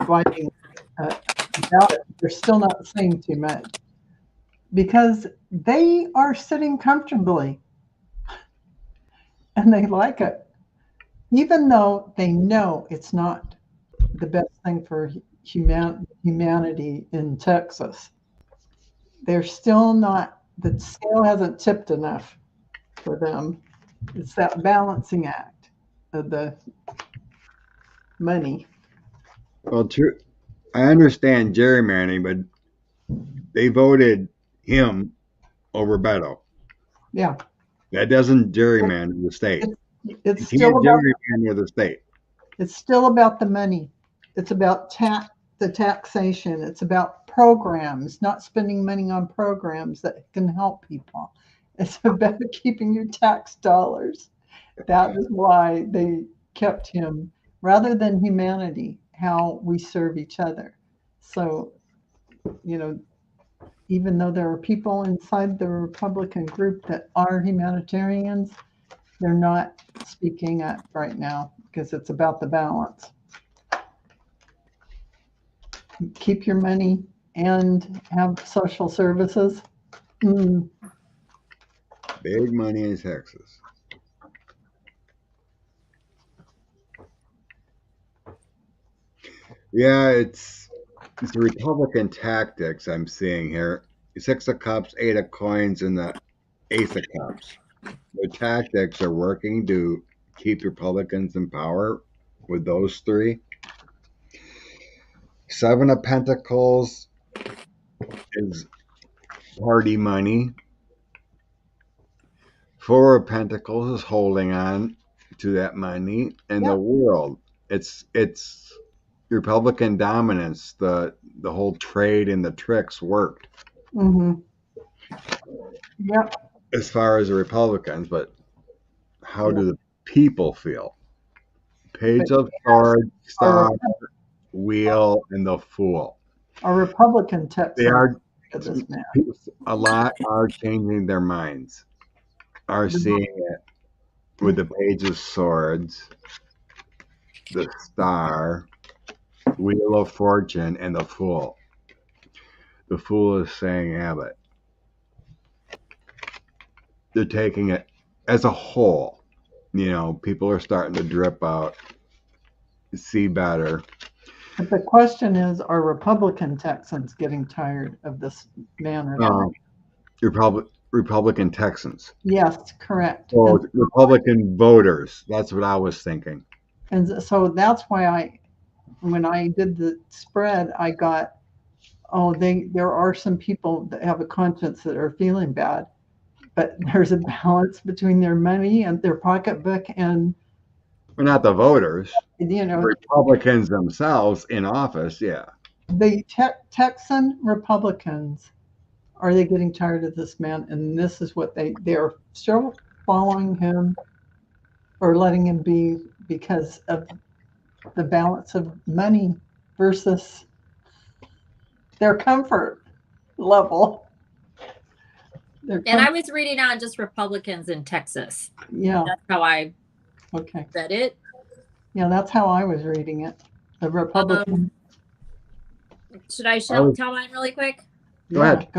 fighting about it. They're still not saying too much because they are sitting comfortably and they like it, even though they know it's not the best thing for humanity in Texas. They're still not, the scale hasn't tipped enough for them. It's that balancing act of the money. Well, true. I understand gerrymandering, but they voted him over Beto. Yeah. That doesn't gerrymander the state. It's You still can't about, gerrymander the state. it's still about the money. It's about the taxation. It's about programs, not spending money on programs that can help people. It's about keeping your tax dollars. That is why they kept him, rather than humanity, how we serve each other. So, you know, even though there are people inside the Republican group that are humanitarians, they're not speaking up right now because it's about the balance. Keep your money and have social services. Big money in Texas. Yeah, it's the Republican tactics I'm seeing here. 6 of Cups, 8 of Coins, and the Ace of Cups. The tactics are working to keep Republicans in power with those three. 7 of Pentacles is party money. 4 of Pentacles is holding on to that money. And the world, it's Republican dominance. The whole trade and the tricks worked. Yep. As far as the Republicans, but how do the people feel? Page of Swords, Star, Wheel, and the Fool. A Republican Texas. They are. A lot are changing their minds. Are seeing it with the Page of Swords, the Star, Wheel of Fortune, and the Fool. The Fool is saying Abbott. They're taking it as a whole. people are starting to drip out, see better. But the question is, are Republican Texans getting tired of this man or not? Republican Texans. Yes, correct. Oh, Republican voters. That's what I was thinking. And so that's why when I did the spread, I got, there are some people that have a conscience that are feeling bad, but there's a balance between their money and their pocketbook and, Well, not the voters. you know, Republicans themselves in office, yeah. the Texan Republicans, are they getting tired of this man? And this is what they're still following him or letting him be because of the balance of money versus their comfort level. And I was reading on just Republicans in Texas. Yeah. That's how I read it. Yeah, that's how I was reading it. The Republican. Should I tell mine really quick? Go ahead.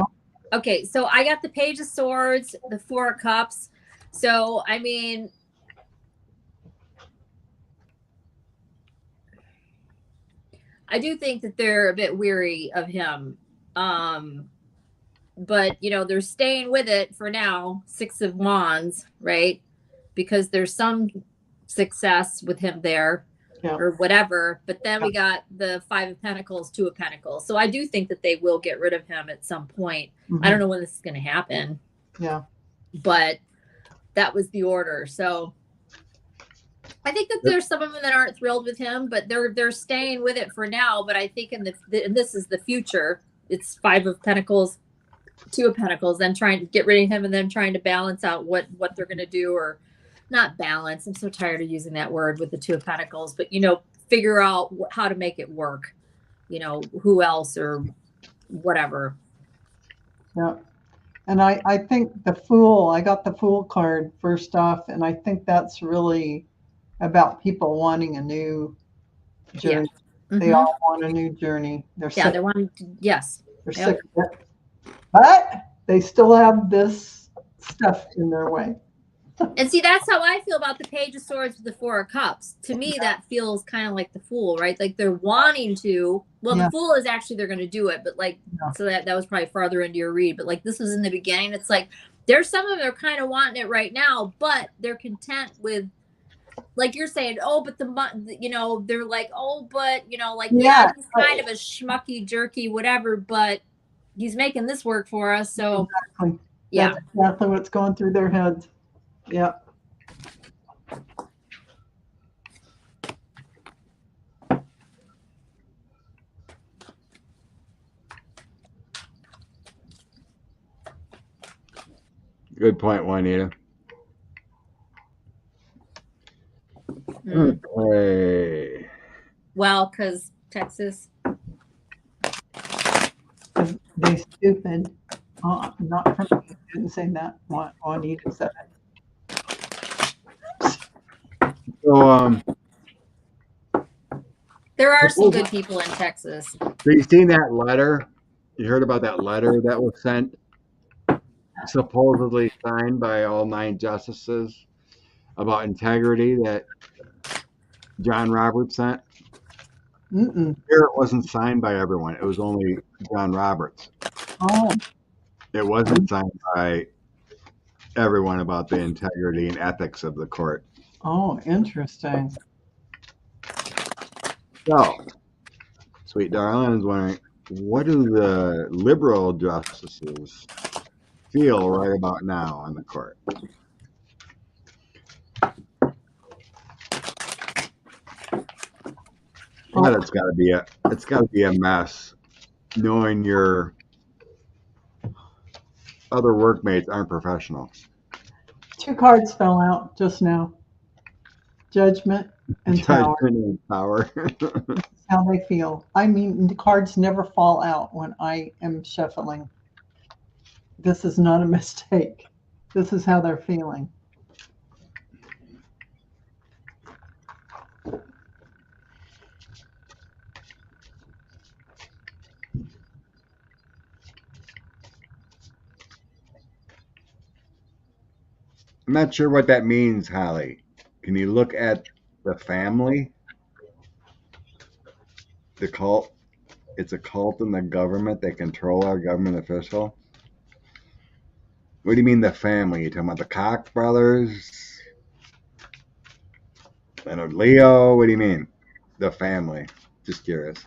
Okay, so I got the Page of Swords, the Four of Cups. So, I mean, I do think that they're a bit weary of him. But, they're staying with it for now. Six of Wands, right? Because there's some success with him there or whatever. But then we got the Five of Pentacles, Two of Pentacles. So I do think that they will get rid of him at some point. I don't know when this is going to happen. Yeah. But that was the order. So I think that there's some of them that aren't thrilled with him, but they're staying with it for now. But I think and this is the future. It's Five of Pentacles, Two of Pentacles, then trying to get rid of him and then trying to balance out what they're going to do, or not balance. I'm so tired of using that word with the Two of Pentacles, but figure out how to make it work. Who else or whatever. Yeah. And I think the Fool, I got the Fool card first off, and I think that's really about people wanting a new journey. Yeah. They all want a new journey. They're sick. They want, yes. They're sick of it. But they still have this stuff in their way. And see, that's how I feel about the Page of Swords with the Four of Cups. To me, that feels kind of like the Fool, right? Like they're wanting to. Well, the Fool is actually they're going to do it, but so that was probably farther into your read. But this was in the beginning. It's like there's some of them are kind of wanting it right now, but they're content with, like you're saying, but they're like, but he's kind of a schmucky, jerky, whatever, but he's making this work for us. So exactly. That's exactly what's going through their heads. Yeah. Good point, Juanita. Okay. Well, because Texas. They stupid. Not from me. I didn't say that. Juanita said it. So, there are some good people in Texas. So you seen that letter? You heard about that letter that was sent, supposedly signed by all 9 justices about integrity that John Roberts sent? Mm-mm. Here it wasn't signed by everyone. It was only John Roberts. Oh. It wasn't signed by everyone about the integrity and ethics of the court. Oh, interesting. So, Sweet Darling is wondering, what do the liberal justices feel right about now on the court? But it's got to be a mess, knowing your other workmates aren't professional. 2 cards fell out just now. Judgment and Tower. Judgment and Power. That's how they feel. I mean, the cards never fall out when I am shuffling. This is not a mistake. This is how they're feeling. I'm not sure what that means, Holly. Can you look at the family? The cult. It's a cult in the government. They control our government official. What do you mean the family? You talking about the Koch brothers? Leonard Leo? What do you mean? The family. Just curious.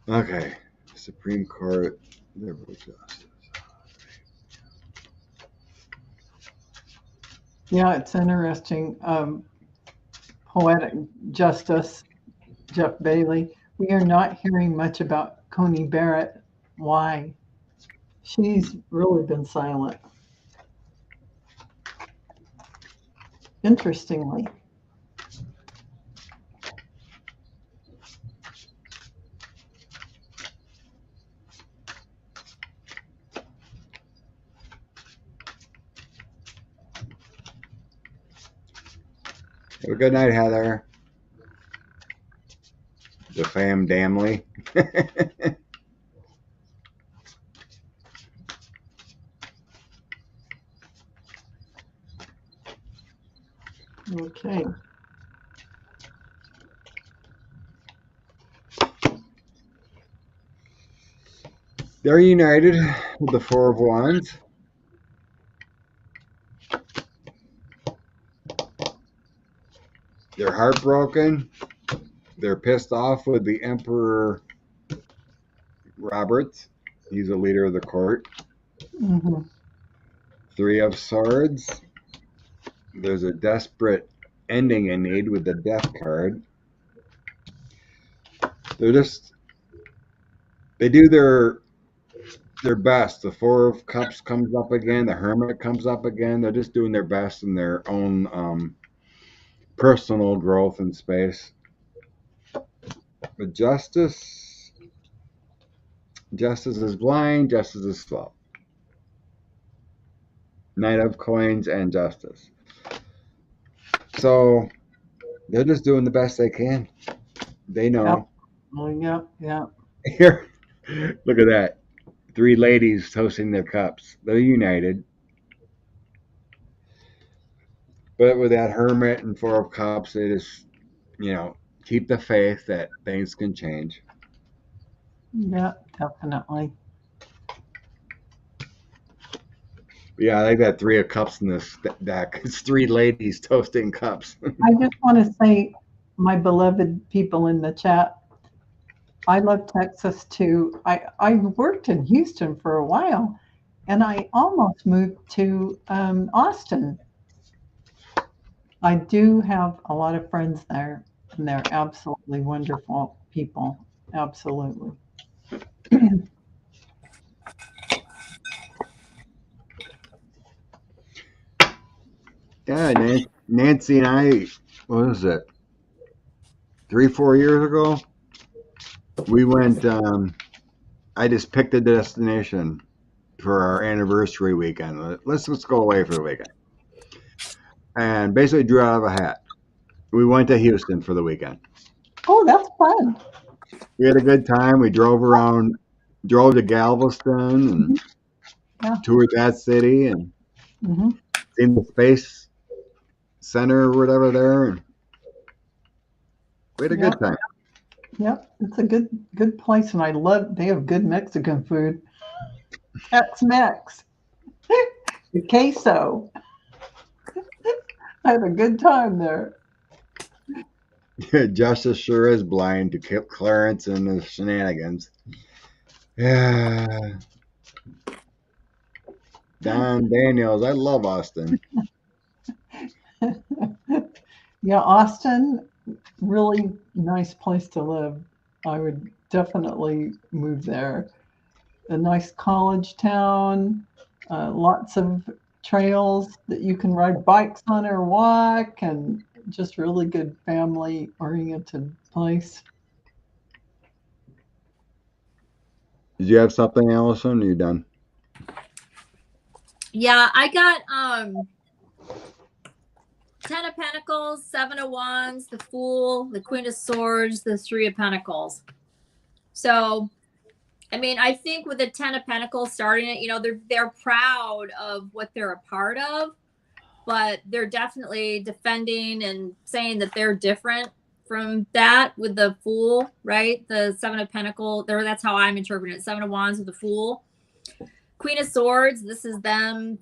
Okay. Supreme Court. Liberal justice. Yeah, it's interesting. Poetic justice, Jeff Bailey. We are not hearing much about Coney Barrett. Why? She's really been silent. Interestingly. Have a good night, Heather. The fam damnly. Okay. They're united with the Four of Wands. They're heartbroken. They're pissed off with the Emperor Robert. He's a leader of the court. Mm-hmm. Three of Swords. There's a desperate ending in need with the Death card. They do their best. The Four of Cups comes up again. The Hermit comes up again. They're just doing their best in their own personal growth in space. But justice is blind. Justice is slow. Knight of Coins and Justice. So they're just doing the best they can. They know. Oh, yeah. Here, look at that. Three ladies toasting their cups. They're united. But with that Hermit and Four of Cups, they just, keep the faith that things can change. Yeah, definitely. Yeah, I like that Three of Cups in this deck. It's three ladies toasting cups. I just want to say, my beloved people in the chat, I love Texas too. I worked in Houston for a while, and I almost moved to Austin. I do have a lot of friends there, and they're absolutely wonderful people. Absolutely. Yeah, Nancy and I, what was it, 3-4 years ago? We went, I just picked a destination for our anniversary weekend. Let's go away for the weekend. And basically drew out of a hat. We went to Houston for the weekend. Oh, that's fun. We had a good time. We drove to Galveston and toured that city and seen the Space Center or whatever there. And we had a good time. Yep, it's a good place, and they have good Mexican food. Tex-Mex. The queso. I had a good time there. Justice sure is blind to Clarence and his shenanigans. Yeah. Don Daniels, I love Austin. Yeah, Austin, really nice place to live. I would definitely move there. A nice college town, lots of trails that you can ride bikes on or walk, and just really good family-oriented place. Did you have something, Allison? Or are you done? Yeah, I got 10 of Pentacles, 7 of Wands, the Fool, the Queen of Swords, the 3 of Pentacles. So, I mean, I think with the 10 of Pentacles starting it, they're proud of what they're a part of. but they're definitely defending and saying that they're different from that with the Fool, right? The Seven of Pentacles, that's how I'm interpreting it. Seven of Wands with the Fool. Queen of Swords, this is them,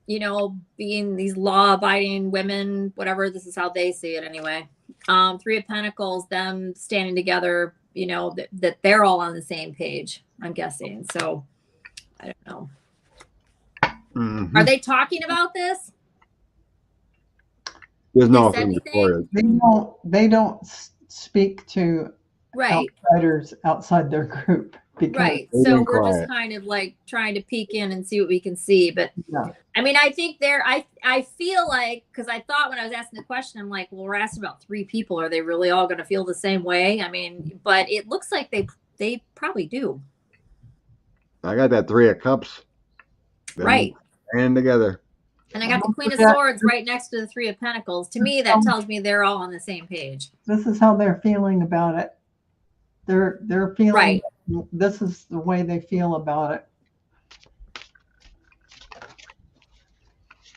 being these law-abiding women, whatever. This is how they see it anyway. Three of Pentacles, them standing together, that they're all on the same page, I'm guessing. So, I don't know. Mm-hmm. Are they talking about this? There's no anything? They don't speak to right outsiders outside their group. Right. So we're just kind of like trying to peek in and see what we can see. But yeah. I mean, I think I feel like, because I thought when I was asking the question, I'm like, well, we're asking about 3 people. Are they really all going to feel the same way? I mean, but it looks like they probably do. I got that 3 of Cups. Right. And together. And I got the Queen of Swords right next to the 3 of Pentacles. To me, that tells me they're all on the same page. This is how they're feeling about it. They're feeling right. This is the way they feel about it.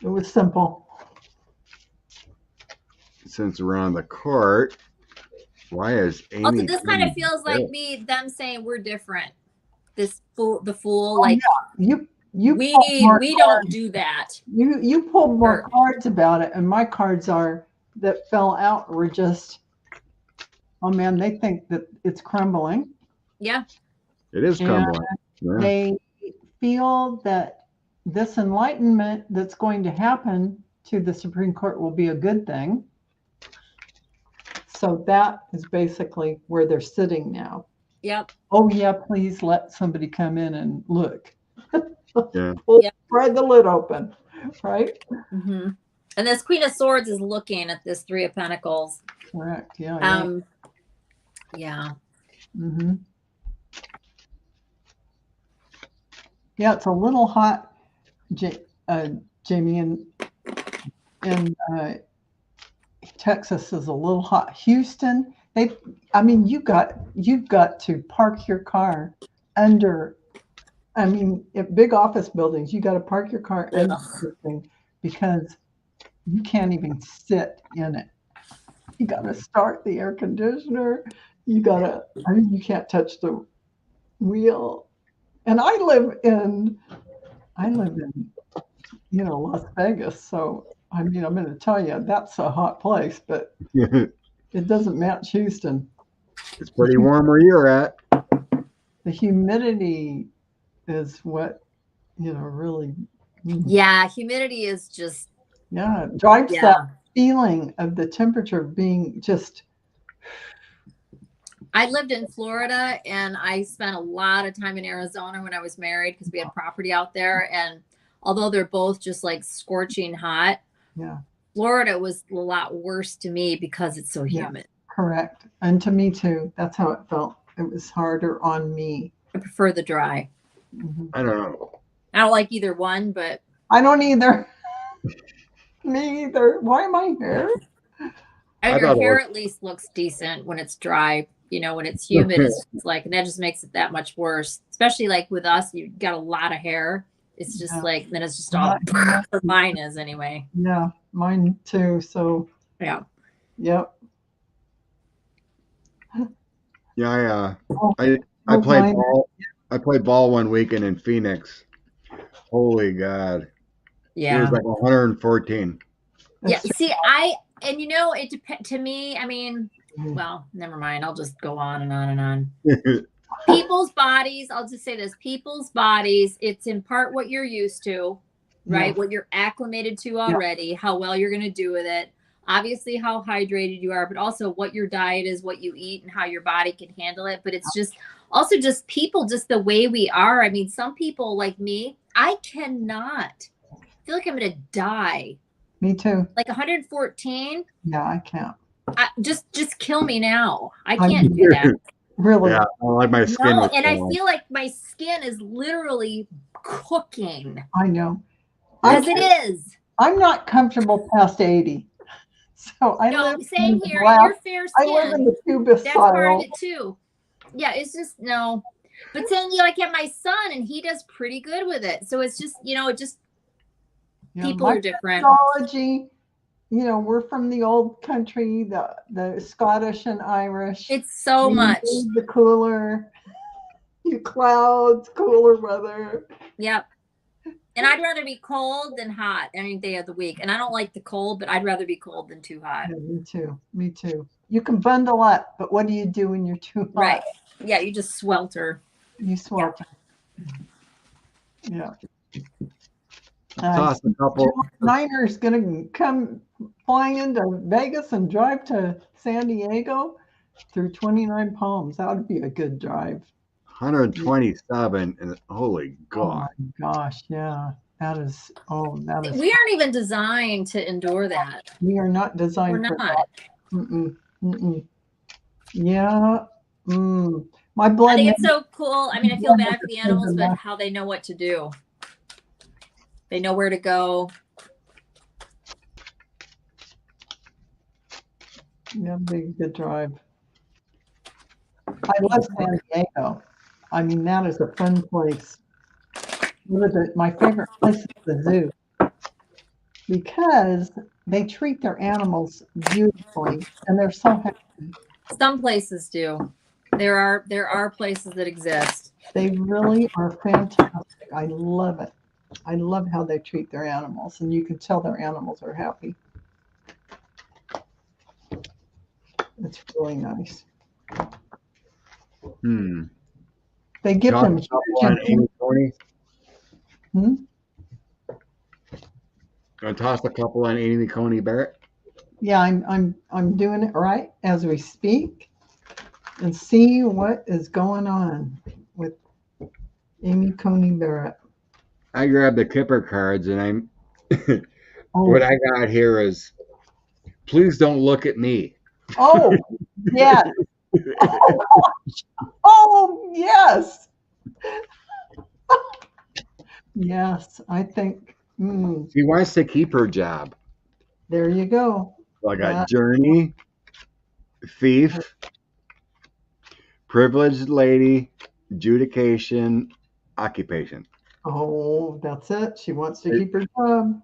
It was simple. Since we're on the court, why is Amy? Also, this kind of feels like them saying we're different. The Fool, like we don't do that. You pulled more cards about it, and my cards that fell out were just, oh man, they think that it's crumbling. Yeah. It is crumbling. Yeah. They feel that this enlightenment that's going to happen to the Supreme Court will be a good thing. So that is basically where they're sitting now. Yep. Oh yeah, please let somebody come in and look. Yeah. Spread the lid open, right? Mm-hmm. And this Queen of Swords is looking at this 3 of Pentacles. Correct. Yeah. Yeah. Mm-hmm. Yeah, it's a little hot, Jamie, and Texas is a little hot. Houston, you've got to park your car under. I mean, at big office buildings, you got to park your car under the thing because you can't even sit in it. You got to start the air conditioner. You can't touch the wheel. And I live in Las Vegas, so I'm going to tell you that's a hot place, but it doesn't match Houston. It's pretty warm where you're at. The humidity is what really. Yeah, humidity is just. Yeah, it drives that feeling of the temperature being just. I lived in Florida and I spent a lot of time in Arizona when I was married because we had property out there. And although they're both just like scorching hot, Florida was a lot worse to me because it's so humid. Correct. And to me too. That's how it felt. It was harder on me. I prefer the dry. Mm-hmm. I don't know. I don't like either one, but. I don't either. Me either. Why am I here? And your hair at least looks decent when it's dry. When it's humid, it's like, and that just makes it that much worse. Especially like with us, you got a lot of hair. It's just like, then it's just all, mine is anyway. Yeah, mine too. So, yeah. Yep. Yeah, I played ball. I played ball one weekend in Phoenix. Holy God. Yeah. It was like 114. Yeah. See, it depends to me. I mean, well, never mind. I'll just go on and on and on. People's bodies, I'll just say this, people's bodies, it's in part what you're used to, right? Yeah. What you're acclimated to already, how well you're going to do with it. Obviously how hydrated you are, but also what your diet is, what you eat and how your body can handle it. But it's just also just people, just the way we are. I mean, some people like me, I cannot. I feel like I'm going to die. Me too. Like 114. Yeah, I can't. Just kill me now. I can't do that. Really? Yeah, I like my skin. No, and I feel like my skin is literally cooking. I know. Because it is. I'm not comfortable past 80. So same here. You're fair skin. I live in the Cuba That's part of it too. Yeah, it's just no. But then you like have my son and he does pretty good with it. So it's just, Yeah, People my are different. methodology, we're from the old country, the Scottish and Irish. It's so We much. need the cooler clouds, cooler weather. Yep. And I'd rather be cold than hot any day of the week. And I don't like the cold, but I'd rather be cold than too hot. Yeah, me too. Me too. You can bundle up, but what do you do when you're too hot? Right. Yeah, you just swelter. You swelter. Yeah. Toss a couple. Niner's going to come flying into Vegas and drive to San Diego through 29 Palms. That would be a good drive. 127, and holy God. Oh my gosh, yeah. That is. We aren't even designed to endure that. We are not designed We're for not. that. Mm-mm, mm-mm. Yeah. My blood. I think it's so cool. I mean, I feel bad for the animals, but how they know what to do. They know where to go. Yeah, big good drive. I love San Diego. I mean, that is a fun place. My favorite place is the zoo because they treat their animals beautifully, and they're so happy. Some places do. There are places that exist. They really are fantastic. I love it. I love how they treat their animals, and you can tell their animals are happy. It's really nice. They give them Amy Coney. Hmm? Gonna toss a couple on Amy Coney Barrett. Yeah, I'm doing it right as we speak, and see what is going on with Amy Coney Barrett. I grabbed the Kipper cards, and what I got here is, please don't look at me. Oh, yes. Oh, gosh. Oh, yes. Yes, I think. She wants to keep her job. There you go. So I got journey, thief, privileged lady, adjudication, occupation. Oh, that's it. She wants to keep her job.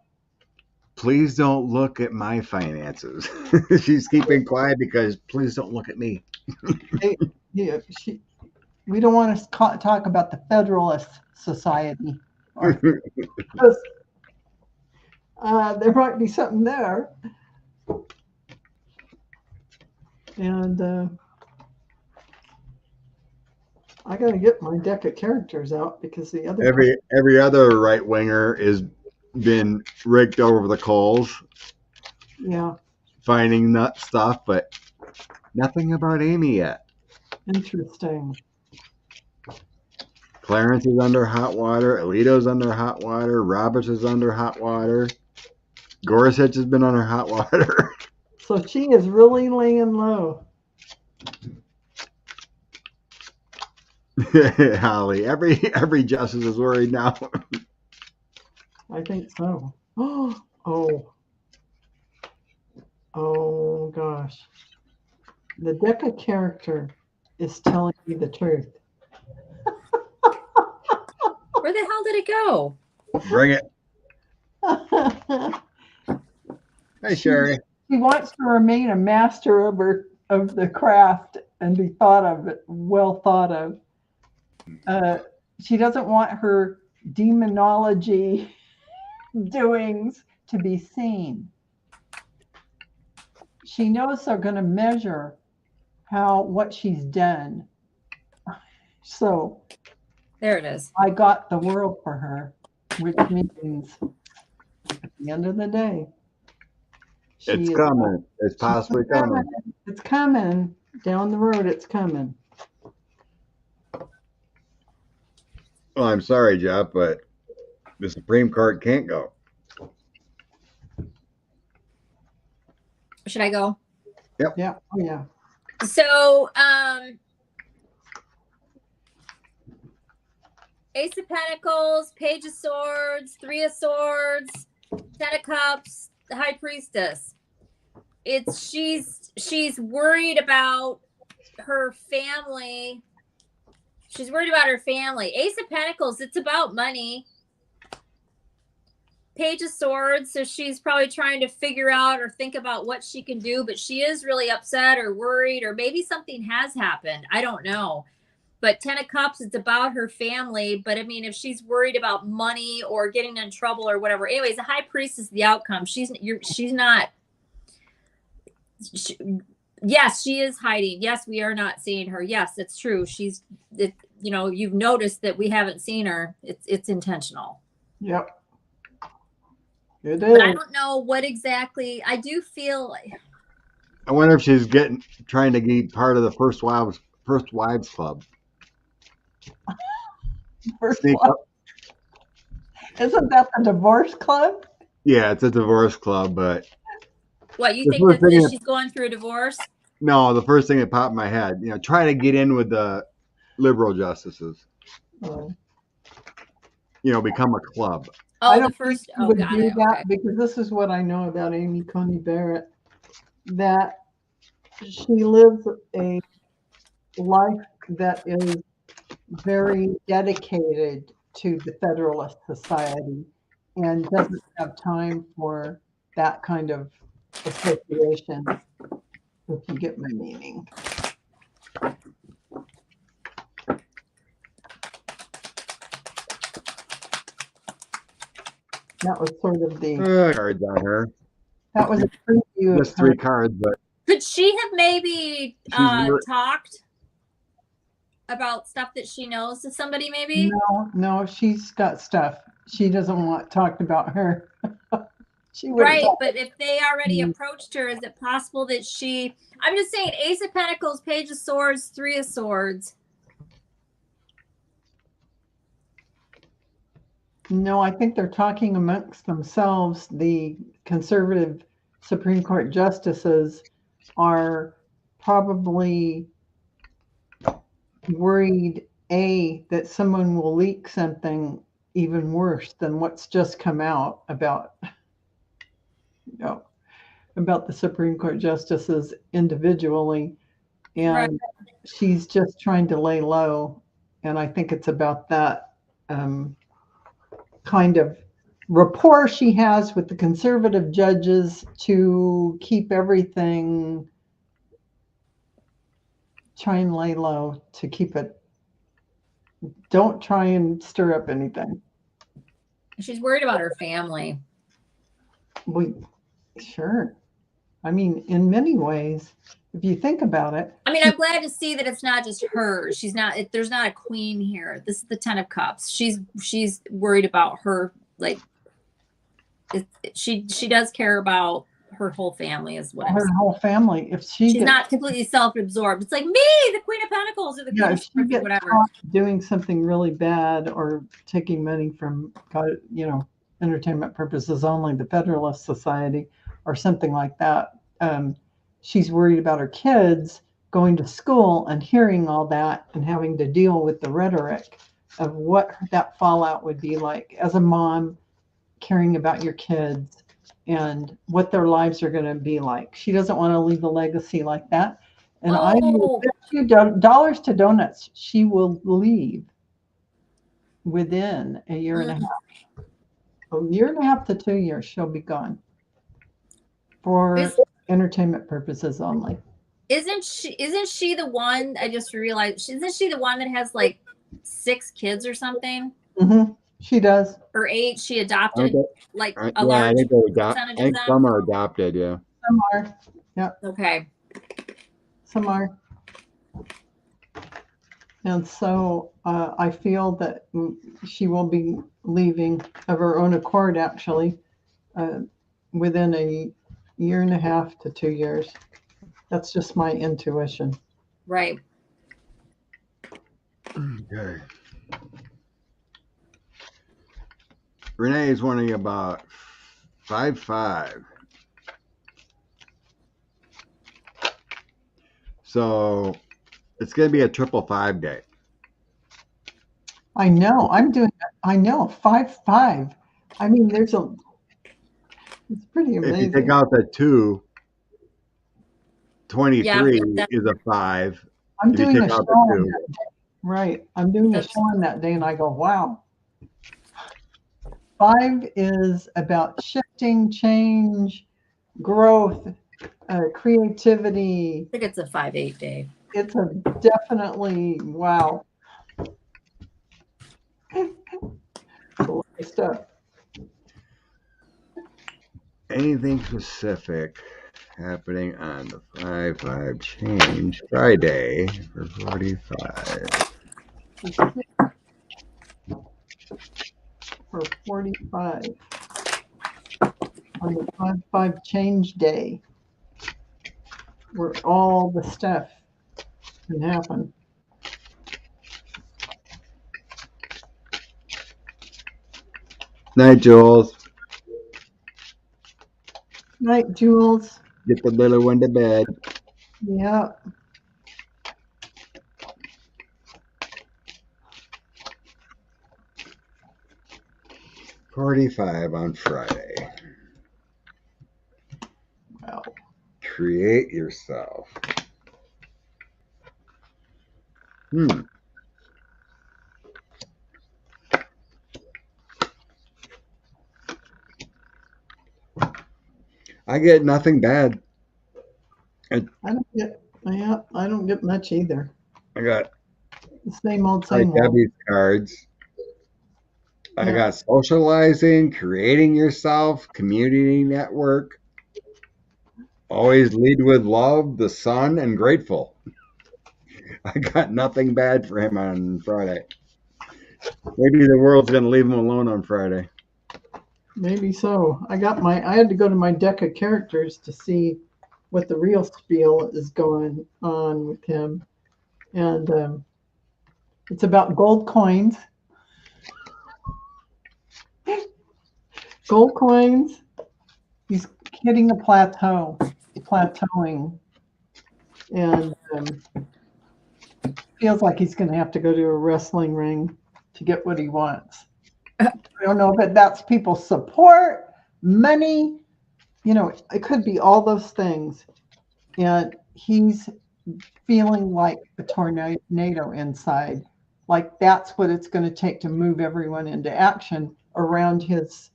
Please don't look at my finances. She's keeping quiet because please don't look at me. We don't want to talk about the Federalist Society. There might be something there. And I got to get my deck of characters out because the other every other right winger is been raked over the coals. Yeah. Finding nut stuff, but nothing about Amy yet. Interesting. Clarence is under hot water. Alito's under hot water. Roberts is under hot water. Gorsuch has been under hot water. So she is really laying low. Holly, every justice is worried now. I think so. Oh gosh. The deck of character is telling me the truth. Where the hell did it go? Bring it. Hey, Sherry. She wants to remain a master of the craft and be well thought of. She doesn't want her demonology doings to be seen. She knows they're going to measure what she's done. So there it is. I got the world for her, which means at the end of the day, it's coming. It's possibly coming. It's coming down the road. It's coming. Well, I'm sorry, Jeff, but the Supreme Court can't go. Should I go? Yep. Yeah. Oh, yeah. So, Ace of Pentacles, Page of Swords, Three of Swords, Ten of Cups, the High Priestess. She's worried about her family. She's worried about her family. Ace of Pentacles, it's about money. Page of Swords, so she's probably trying to figure out or think about what she can do, but she is really upset or worried, or maybe something has happened. I don't know. But 10 of Cups, it's about her family. But I mean, if she's worried about money or getting in trouble or whatever. Anyways, the High Priestess is the outcome. She's not. Yes, she is hiding. Yes, we are not seeing her. Yes, it's true. You've noticed that we haven't seen her. It's intentional. Yep. It is. But I don't know what exactly. I do feel like. I wonder if she's trying to get part of the First Wives Club. First one. Isn't that the divorce club? Yeah, it's a divorce club, but. What, you think that she's going through a divorce? No, the first thing that popped in my head, trying to get in with the liberal justices. Oh. Become a club. Oh, I don't the first. think she would do that because this is what I know about Amy Coney Barrett, that she lives a life that is very dedicated to the Federalist Society and doesn't have time for that kind of association, if you get my meaning. That was sort of the cards on her. That was a preview. Just 3 cards, but could she have maybe talked about stuff that she knows to somebody? Maybe no, she's got stuff she doesn't want talked about her. She right, but if they already approached her, is it possible that she? I'm just saying, Ace of Pentacles, Page of Swords, 3 of Swords. No, I think they're talking amongst themselves. The conservative Supreme Court justices are probably worried, that someone will leak something even worse than what's just come out about the Supreme Court justices individually. And right. She's just trying to lay low. And I think it's about that kind of rapport she has with the conservative judges to keep everything, try and lay low, to keep it, don't try and stir up anything. She's worried about her family. Sure. I mean, in many ways, if you think about it. I mean, I'm glad to see that it's not just her. There's not a queen here. This is the 10 of Cups. She's worried about her, like, she does care about her whole family as well. Her whole family. If she's not completely self-absorbed. It's like me, the Queen of Pentacles, or the Queen of Swords, or whatever. Doing something really bad or taking money from, entertainment purposes only, the Federalist Society, or something like that. She's worried about her kids going to school and hearing all that and having to deal with the rhetoric of what that fallout would be like as a mom, caring about your kids and what their lives are going to be like. She doesn't want to leave a legacy like that. And I bet dollars to donuts, she will leave within a year and a half. A year and a half to 2 years, she'll be gone for entertainment purposes only. Isn't she the one? I just realized, isn't she the one that has like 6 kids or something? Mm-hmm. She does. Or 8. She adopted like a yeah, large I think some are adopted. Yeah. Some are. Yeah. Okay. Some are. And so I feel that she will be leaving of her own accord, actually, within a year and a half to 2 years. That's just my intuition. Right. Okay. Renee is wondering about 5-5. So it's going to be a 5-5 day. I know. I know. 5-5. I mean, it's pretty amazing. If you take out the 2, 23 is a 5. I'm doing a show on that day. Right. I'm doing a show on that day and I go, wow. 5 is about shifting, change, growth, creativity. I think it's a 5-8 day. It's a definitely, wow. A lot of stuff. Anything specific happening on the 5-5 change Friday for 45? For 45 on the 5-5 change day, where all the stuff can happen. Night, Jules. Night, Jules. Get the little one to bed. Yeah. $45 on Friday. Wow. Create yourself. I get nothing bad. I don't get much either. I got The same old, like same old. Debbie's cards. I Yeah. got socializing, creating yourself, community network. Always lead with love, the sun, and grateful. I got nothing bad for him on Friday. Maybe the world's going to leave him alone on Friday. Maybe so. I had to go to my deck of characters to see what the real spiel is going on with him. And it's about gold coins. Gold coins. He's hitting a plateauing. And feels like he's going to have to go to a wrestling ring to get what he wants. I don't know, but that's people's support, money, it could be all those things. And he's feeling like a tornado inside, like that's what it's going to take to move everyone into action around his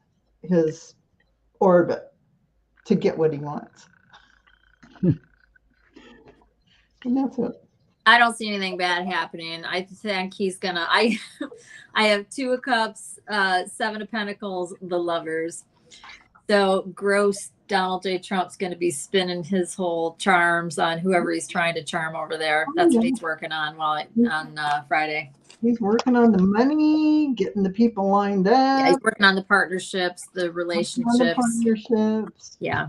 orbit to get what he wants. And that's it. I don't see anything bad happening. I think he's gonna. I have 2 of Cups, 7 of Pentacles, the Lovers. So gross Donald J. Trump's going to be spinning his whole charms on whoever he's trying to charm over there. That's what he's working on on Friday. He's working on the money, getting the people lined up. Yeah, he's working on the partnerships, the relationships. Yeah.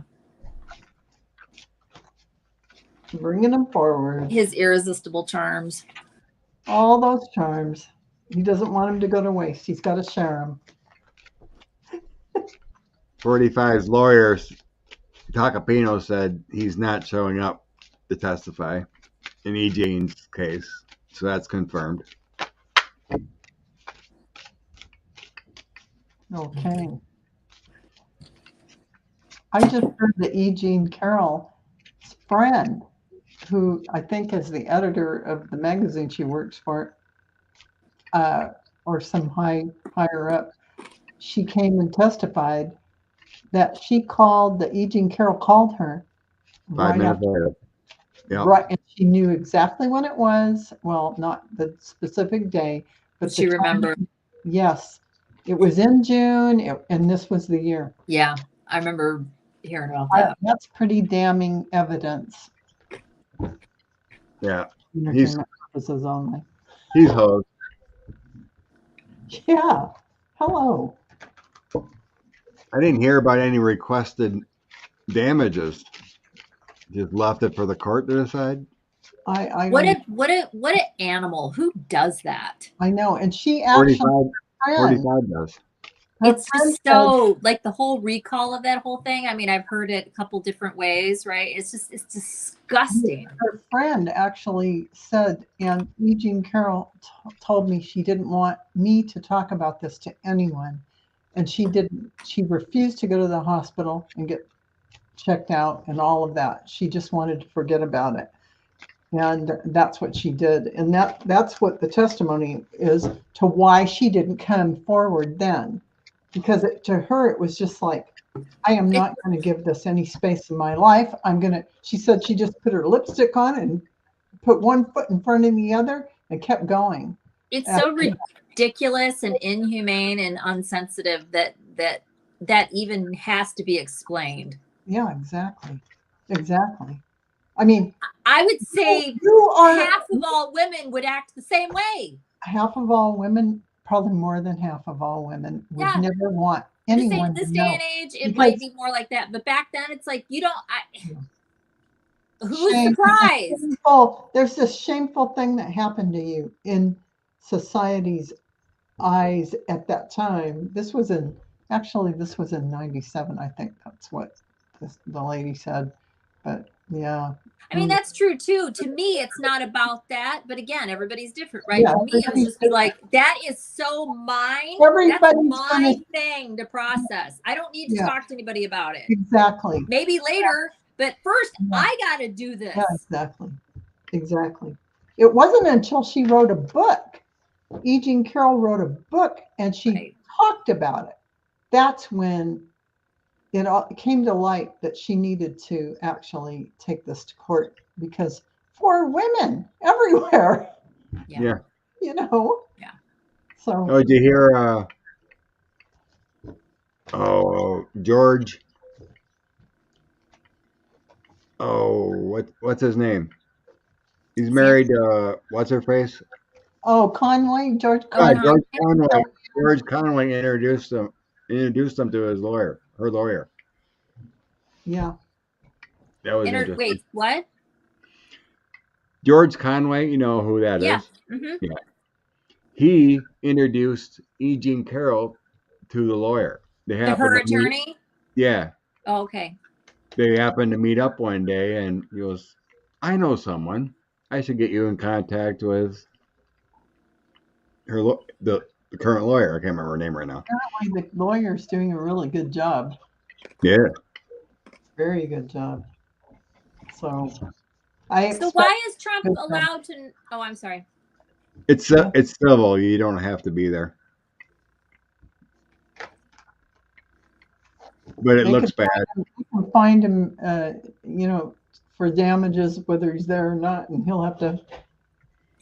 Bringing them forward. His irresistible charms. All those charms. He doesn't want them to go to waste. He's got to share them. 45's lawyer, Tacopino, said he's not showing up to testify in E. Jean's case. So that's confirmed. Okay. I just heard that E. Jean Carroll's friend, who I think is the editor of the magazine she works for, or some higher up, she came and testified that she called, that E. Jean Carroll called her 5 minutes later. Yep. Right, and she knew exactly when it was. Well, not the specific day, but she remembered. Yes, it was in June, and this was the year. Yeah, I remember hearing about that. That's pretty damning evidence. Yeah, Entertainment purposes only. He's hosed. Yeah. Hello. I didn't hear about any requested damages. Just left it for the court to decide. What an animal! Who does that? I know, and she actually 45 does. It's just so like the whole recall of that whole thing. I mean, I've heard it a couple different ways, right? It's disgusting. Her friend actually said, and E. Jean Carroll told me she didn't want me to talk about this to anyone, and she didn't. She refused to go to the hospital and get checked out and all of that. She just wanted to forget about it. And that's what she did. And that's what the testimony is to why she didn't come forward then. because to her it was just like, I am not going to give this any space in my life. She said she just put her lipstick on and put one foot in front of the other and kept going. It's so ridiculous and inhumane and unsensitive that even has to be explained. Yeah, exactly. I mean, I would say half of all women would act the same way. Half of all women, probably more than half of all women, would never want anyone this to day know. and age, it might be more like that. But back then, it's like, who's surprised? There's this shameful thing that happened to you in society's eyes at that time. This was in 97, I think that's what the lady said. But yeah. I mean, that's true too. To me, it's not about that. But again, everybody's different, right? For me, it was just like, that is so mine. That's my thing to process. I don't need to talk to anybody about it. Exactly. Maybe later, but first I got to do this. Yeah, exactly. It wasn't until she wrote a book, E. Jean Carroll wrote a book, and she talked about it. That's when it came to light that she needed to actually take this to court, because for women everywhere. Yeah. You know. Yeah. So. Oh, did you hear? George. Oh, what's his name? He's married to what's her face? Oh, George Conway. George Conway introduced him to her lawyer. Yeah. That was interesting. Wait, what? George Conway, you know who that is? Mm-hmm. Yeah. He introduced E. Jean Carroll to the lawyer. Her attorney? Yeah. Oh, okay. They happened to meet up one day, and he goes, I know someone. I should get you in contact with her, the current lawyer. I can't remember her name right now. Apparently the lawyer's doing a really good job. Yeah. Very good job. So why is Trump allowed to? Oh, I'm sorry. It's civil. You don't have to be there. But it looks bad. You can find him, for damages, whether he's there or not, and he'll have to.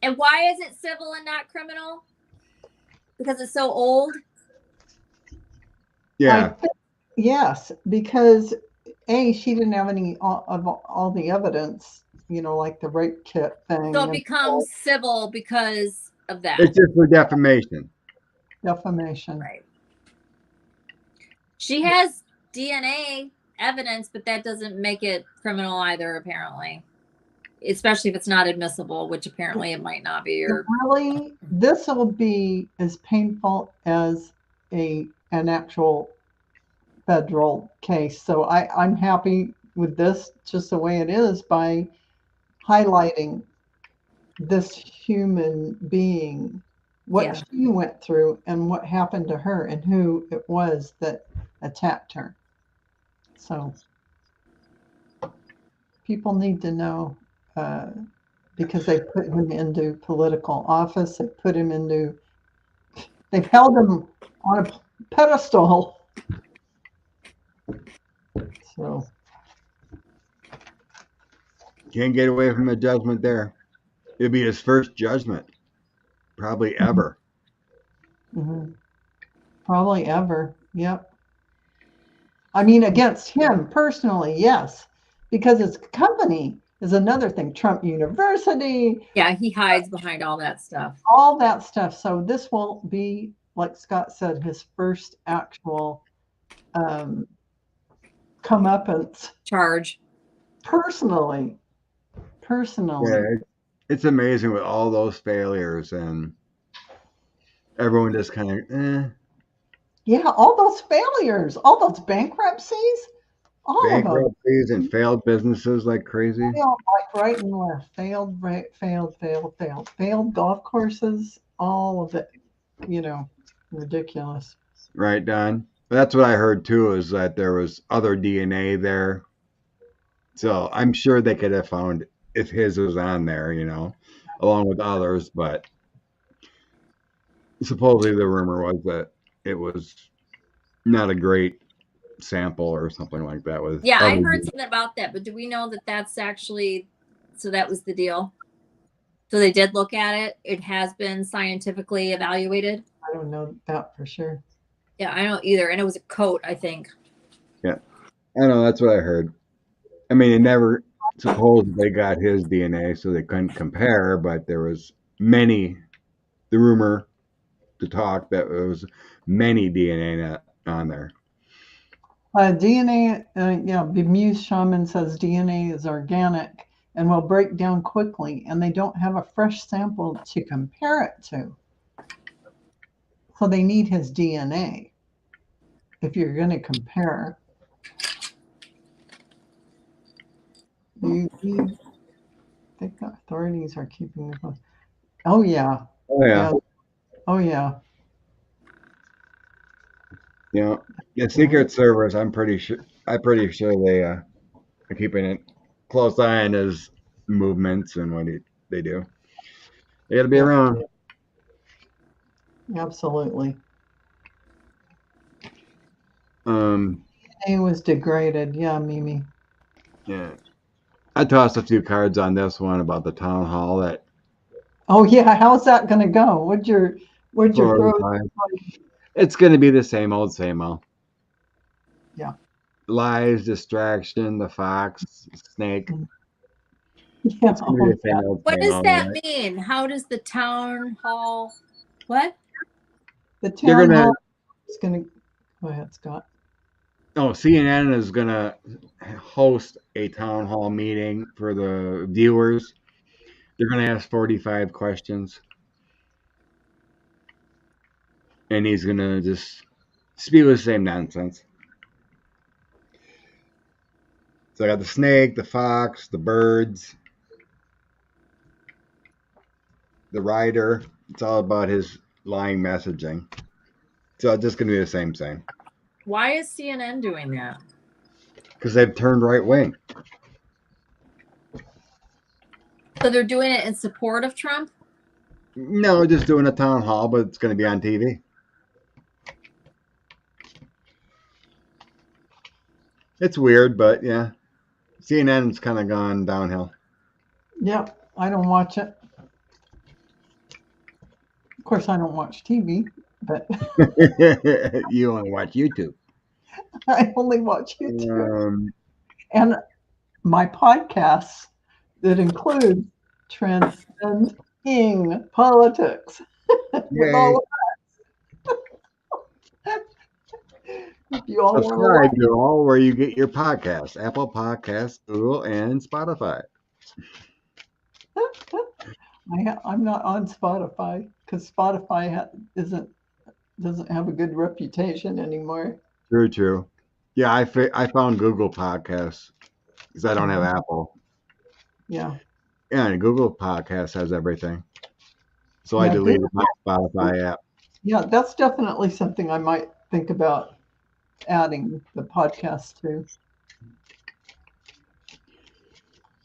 And why is it civil and not criminal? Because it's so old? Yeah. Yes, because she didn't have any of all the evidence, like the rape kit thing. So it becomes civil because of that. It's just for defamation. Right. She has DNA evidence, but that doesn't make it criminal either, apparently. Especially if it's not admissible, which apparently it might not be. Really, this will be as painful as an actual federal case. So I'm happy with this just the way it is, by highlighting this human being, what she went through and what happened to her and who it was that attacked her. So people need to know, because they put him into political office. They've held him on a pedestal. So can't get away from the judgment there. It'll be his first judgment, probably ever. Mm-hmm. Probably ever. Yep. I mean, against him personally, yes, because his company is another thing. Trump University. Yeah, he hides behind all that stuff. So this will be, like Scott said, his first actual comeuppance charge. Personally. Yeah, it's amazing with all those failures, and everyone just kind of Yeah, all those failures, all those bankruptcies, bankruptcies and failed businesses like crazy. Like right and left, failed golf courses, all of it, ridiculous. Right, Don? That's what I heard too, is that there was other DNA there. So I'm sure they could have found if his was on there, along with others, but supposedly the rumor was that it was not a great sample or something like that. With Yeah, I heard something about that, but do we know that that's actually, so that was the deal? So they did look at it. It has been scientifically evaluated. I don't know that for sure. Yeah, I don't either. And it was a coat, I think. Yeah, I know, that's what I heard. I mean, it never supposed they got his DNA, so they couldn't compare. But there was the rumor to talk that there was many DNA on there. DNA, Bemused Shaman says DNA is organic and will break down quickly, and they don't have a fresh sample to compare it to. So they need his DNA if you're going to compare. I think the authorities are keeping the phone. Oh, yeah. Oh yeah. Oh, yeah. Yeah. The Secret Service, I'm pretty sure they are keeping a close eye on his movements and what they do. They got to be around. Absolutely. It was degraded. Yeah, Mimi. Yeah. I tossed a few cards on this one about the town hall that. Oh yeah, how's that going to go? What'd your throw? It's going to be the same old, same old. Yeah. Lies, distraction, the fox, snake. Yeah. What does that mean? How does the town hall? What? The town hall is going to. Go ahead, Scott. Oh, CNN is going to host a town hall meeting for the viewers. They're going to ask 45 questions. And he's going to just spew the same nonsense. So I got the snake, the fox, the birds, the rider. It's all about his lying messaging. So it's just going to be the same thing. Why is CNN doing that? Because they've turned right wing. So they're doing it in support of Trump? No, just doing a town hall, but it's going to be on TV. It's weird, but yeah. CNN's kind of gone downhill. Yep, I don't watch it. Of course, I don't watch TV, but you only watch YouTube. I only watch YouTube. And my podcasts that include Transcend Politics. With all of that. If you all subscribe to all where you get your podcasts: Apple Podcasts, Google, and Spotify. I'm not on Spotify because Spotify doesn't have a good reputation anymore. True. Yeah, I found Google Podcasts because I don't have Apple. Yeah. Yeah, and Google Podcasts has everything. So I deleted my Spotify app. Yeah, that's definitely something I might think about adding the podcast to.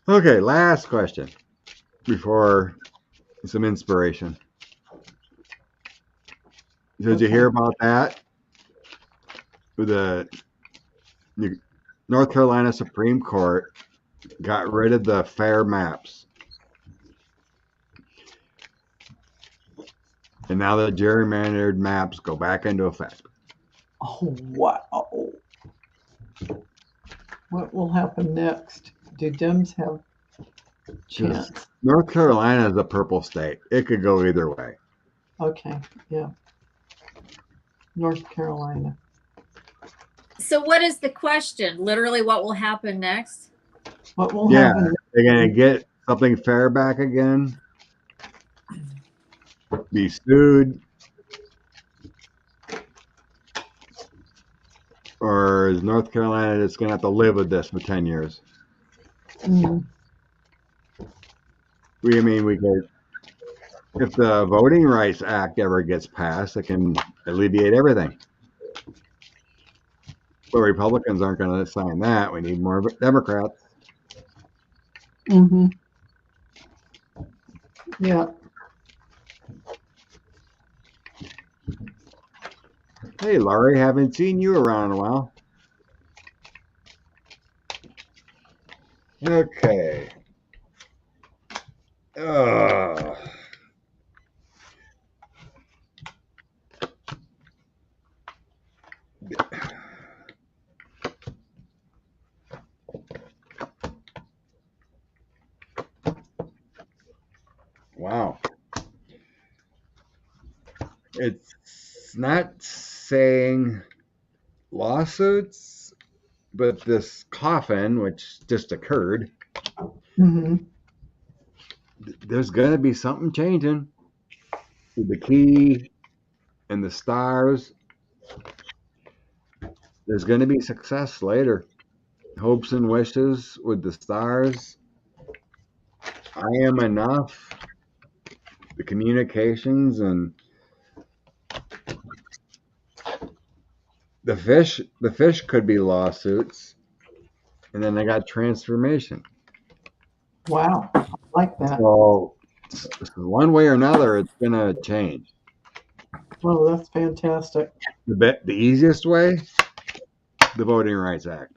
Okay, last question before some inspiration. Did you hear about that? The North Carolina Supreme Court got rid of the fair maps. And now the gerrymandered maps go back into effect. Oh, wow. What will happen next? Do Dems have a chance? North Carolina is a purple state. It could go either way. Okay, yeah. North Carolina. So what is the question? Literally, what will happen next? What will happen? They're going to get something fair back again? Be sued? Or is North Carolina just going to have to live with this for 10 years? Mm-hmm. We could, if the Voting Rights Act ever gets passed, it can alleviate everything. But Republicans aren't going to sign that. We need more Democrats. Mm-hmm. Yeah. Hey, Laurie, haven't seen you around in a while. Okay. Uh, wow. It's not saying lawsuits, but this coffin, which just occurred, Mhm. there's going to be something changing. The key and the stars, there's going to be success later. Hopes and wishes with the stars. I am enough. The communications and the fish could be lawsuits. And then I got transformation. Wow, I like that. So one way or another, it's going to change. Well, that's fantastic. The easiest way, the Voting Rights Act.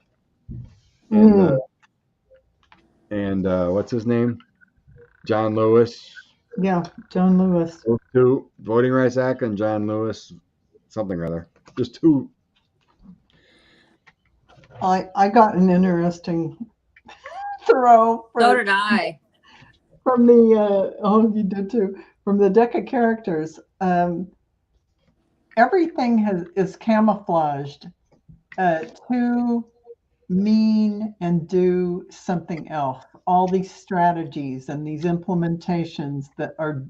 Mm. And what's his name? John Lewis. Yeah, John Lewis. Those two, Voting Rights Act and John Lewis, something or other. Just two. I got an interesting throw So did I. from the you did too, from the deck of characters. Everything is camouflaged to mean and do something else. All these strategies and these implementations that are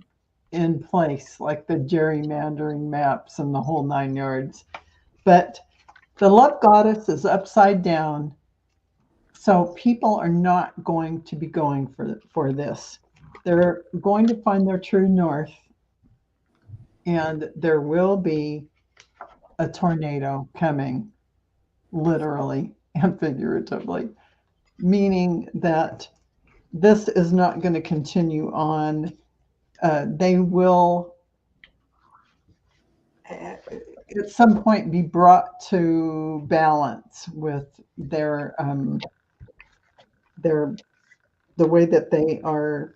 in place, like the gerrymandering maps and the whole 9 yards. But the love goddess is upside down. So people are not going to be going for this. They're going to find their true north, and there will be a tornado coming, literally and figuratively, meaning that this is not going to continue on. They will, at some point, be brought to balance with their the way that they are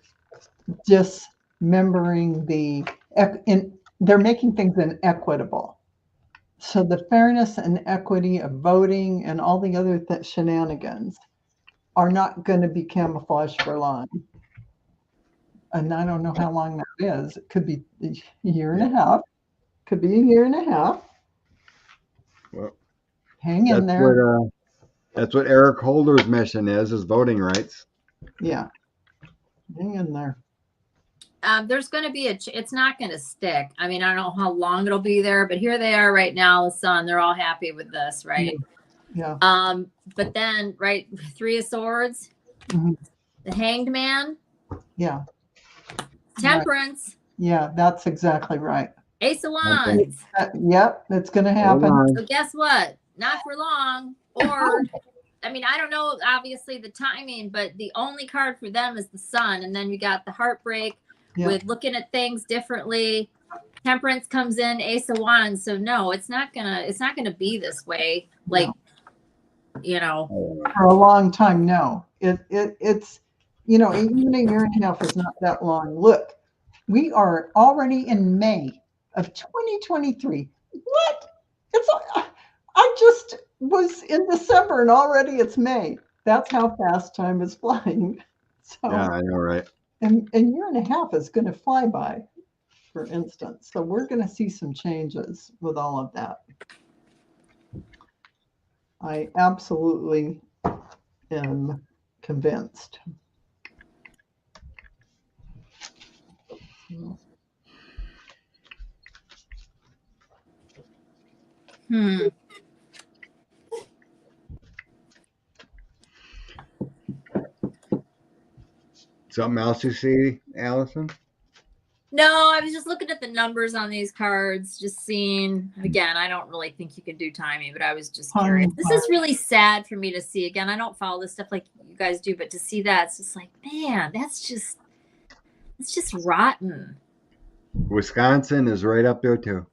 dismembering they're making things inequitable. So the fairness and equity of voting and all the other shenanigans are not going to be camouflaged for long. And I don't know how long that is. It could be a year and a half. Could be a year and a half. Well, hang in there. That's what Eric Holder's mission is voting rights. Yeah. Hang in there. There's going to be it's not going to stick. I mean, I don't know how long it'll be there, but here they are right now, the sun. They're all happy with this, right? Yeah. But then, right, 3 of Swords, the Hanged Man. Yeah. Temperance. Right. Yeah, that's exactly right. Ace of Wands. Yep, that's going to happen. So guess what? Not for long. Or, I mean, I don't know, obviously, the timing, but the only card for them is the sun. And then you got the heartbreak with looking at things differently. Temperance comes in, Ace of Wands. So no, it's not gonna be this way. Like, you know, for a long time. No, it's, you know, even a year and a half is not that long. Look, we are already in May of 2023. What? I just was in December and already it's May. That's how fast time is flying. So yeah, I know, right? And a year and a half is going to fly by, for instance. So we're going to see some changes with all of that. I absolutely am convinced. Something else you see, Allison? No, I was just looking at the numbers on these cards, just seeing. Again, I don't really think you can do timing, but I was just curious. This is really sad for me to see. Again, I don't follow this stuff like you guys do, but to see that, it's just like, man, it's just rotten. Wisconsin is right up there too.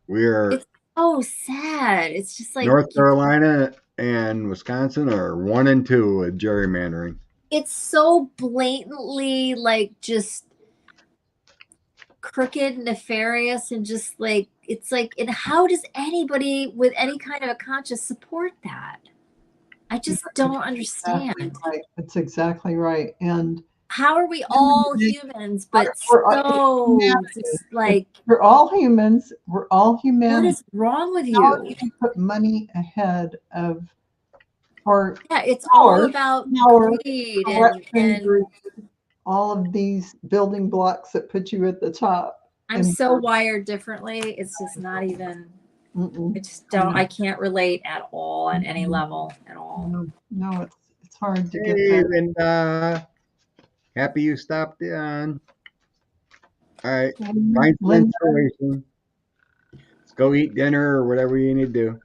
We are so sad. It's just like North Carolina and Wisconsin are 1 and 2 with gerrymandering. it's so blatantly like just crooked, nefarious, and just like it's like, and how does anybody with any kind of a conscience support that? I just don't understand. Exactly right. It's exactly right. And how are we all humans, but we're so just like we're all humans. We're all human. what is wrong with How you? do you put money ahead of our it's all about greed and all of these building blocks that put you at the top. I'm so wired differently. It's just not even. I just don't. I can't relate at all on any level at all. No, it's hard to get there. And happy you stopped in. All right, find some inspiration. Let's go eat dinner or whatever you need to do.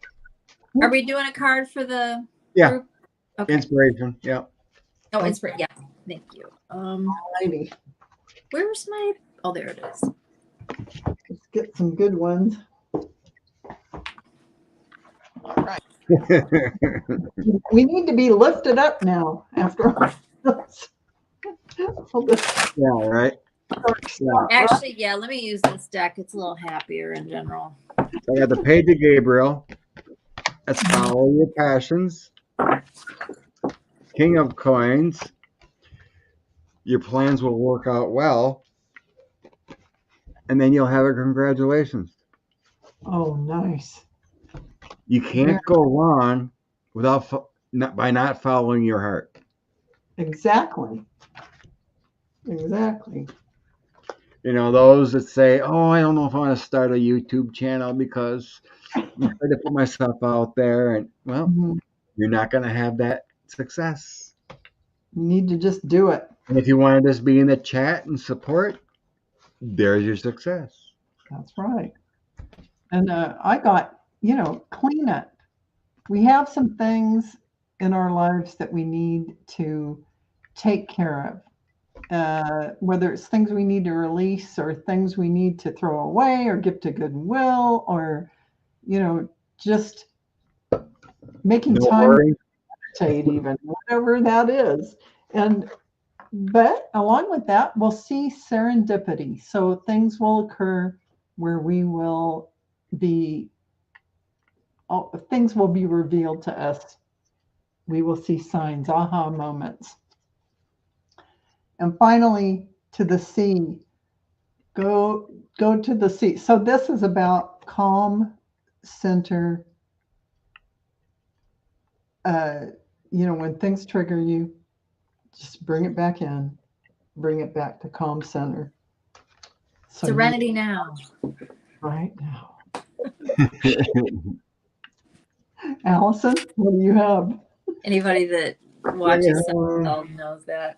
Are we doing a card for the group? Okay. Inspiration. Yeah. Oh, inspiration. Yeah. Thank you. Alrighty. Where's my? Oh, there it is. Let's get some good ones. All right. We need to be lifted up now after all this. Yeah, right. Actually, yeah, let me use this deck. It's a little happier in general. So I got the Page of Gabriel. Let's follow your passions. King of Coins. Your plans will work out well. And then you'll have a congratulations. Oh, nice. You can't go wrong by not following your heart. Exactly. Exactly. You know, those that say, oh, I don't know if I want to start a YouTube channel because I'm trying to put myself out there. And, well, you're not going to have that success. You need to just do it. And if you want to just be in the chat and support, there's your success. That's right. And I got, clean it. We have some things in our lives that we need to take care of. Whether it's things we need to release or things we need to throw away or give to goodwill or, just making time to meditate, even whatever that is. But along with that, we'll see serendipity. So things will occur where we will be, things will be revealed to us. We will see signs, aha moments. And finally, to the sea. Go to the sea. So this is about calm, center. When things trigger you, just bring it back in. Bring it back to calm center. So serenity now. Right now. Allison, what do you have? Anybody that watches knows that.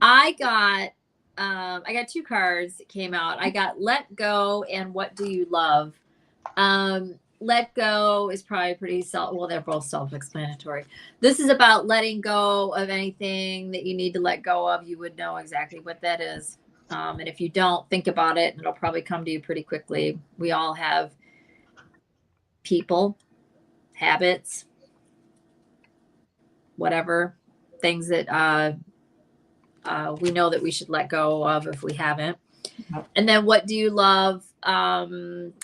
I got 2 cards that came out. I got Let Go and What Do You Love? Let go is probably pretty they're both self-explanatory. This is about letting go of anything that you need to let go of. You would know exactly what that is. And if you don't, think about it, and it'll probably come to you pretty quickly. We all have people, habits, whatever, things that we know that we should let go of if we haven't. And then what do you love?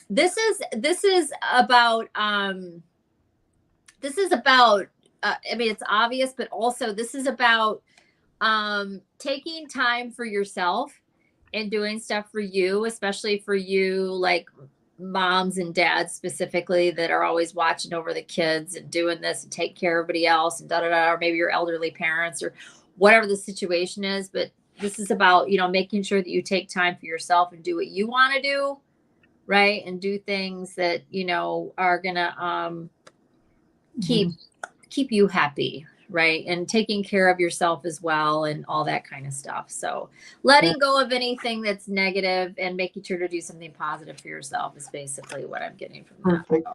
This is about it's obvious, but also this is about taking time for yourself and doing stuff for you, especially for you, like moms and dads specifically, that are always watching over the kids and doing this and take care of everybody else and or maybe your elderly parents or whatever the situation is. But this is about, making sure that you take time for yourself and do what you want to do, right? And do things that, are going to keep you happy, right? And taking care of yourself as well and all that kind of stuff. So letting go of anything that's negative and making sure to do something positive for yourself is basically what I'm getting from that. Perfect.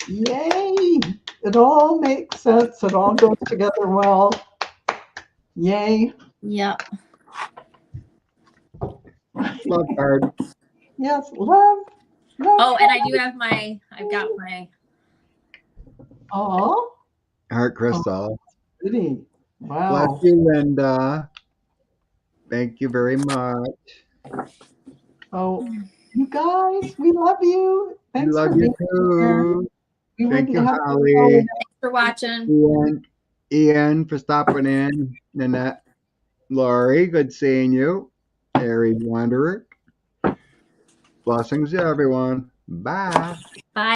Yay! It all makes sense. It all goes together well. Yay. Yeah. Love card. Yes, love. Oh, and I've got my. Oh, Heart crystal. pretty. Bless Wow. you, Linda. Thank you very much. Oh, you guys, we love you. We Thanks love for you being here. too. We Thank wouldn't you, have this show Holly. Thanks for watching. Ian for stopping in. Nanette, Laurie, good seeing you. Aries Wanderer. Blessings to everyone. Bye. Bye.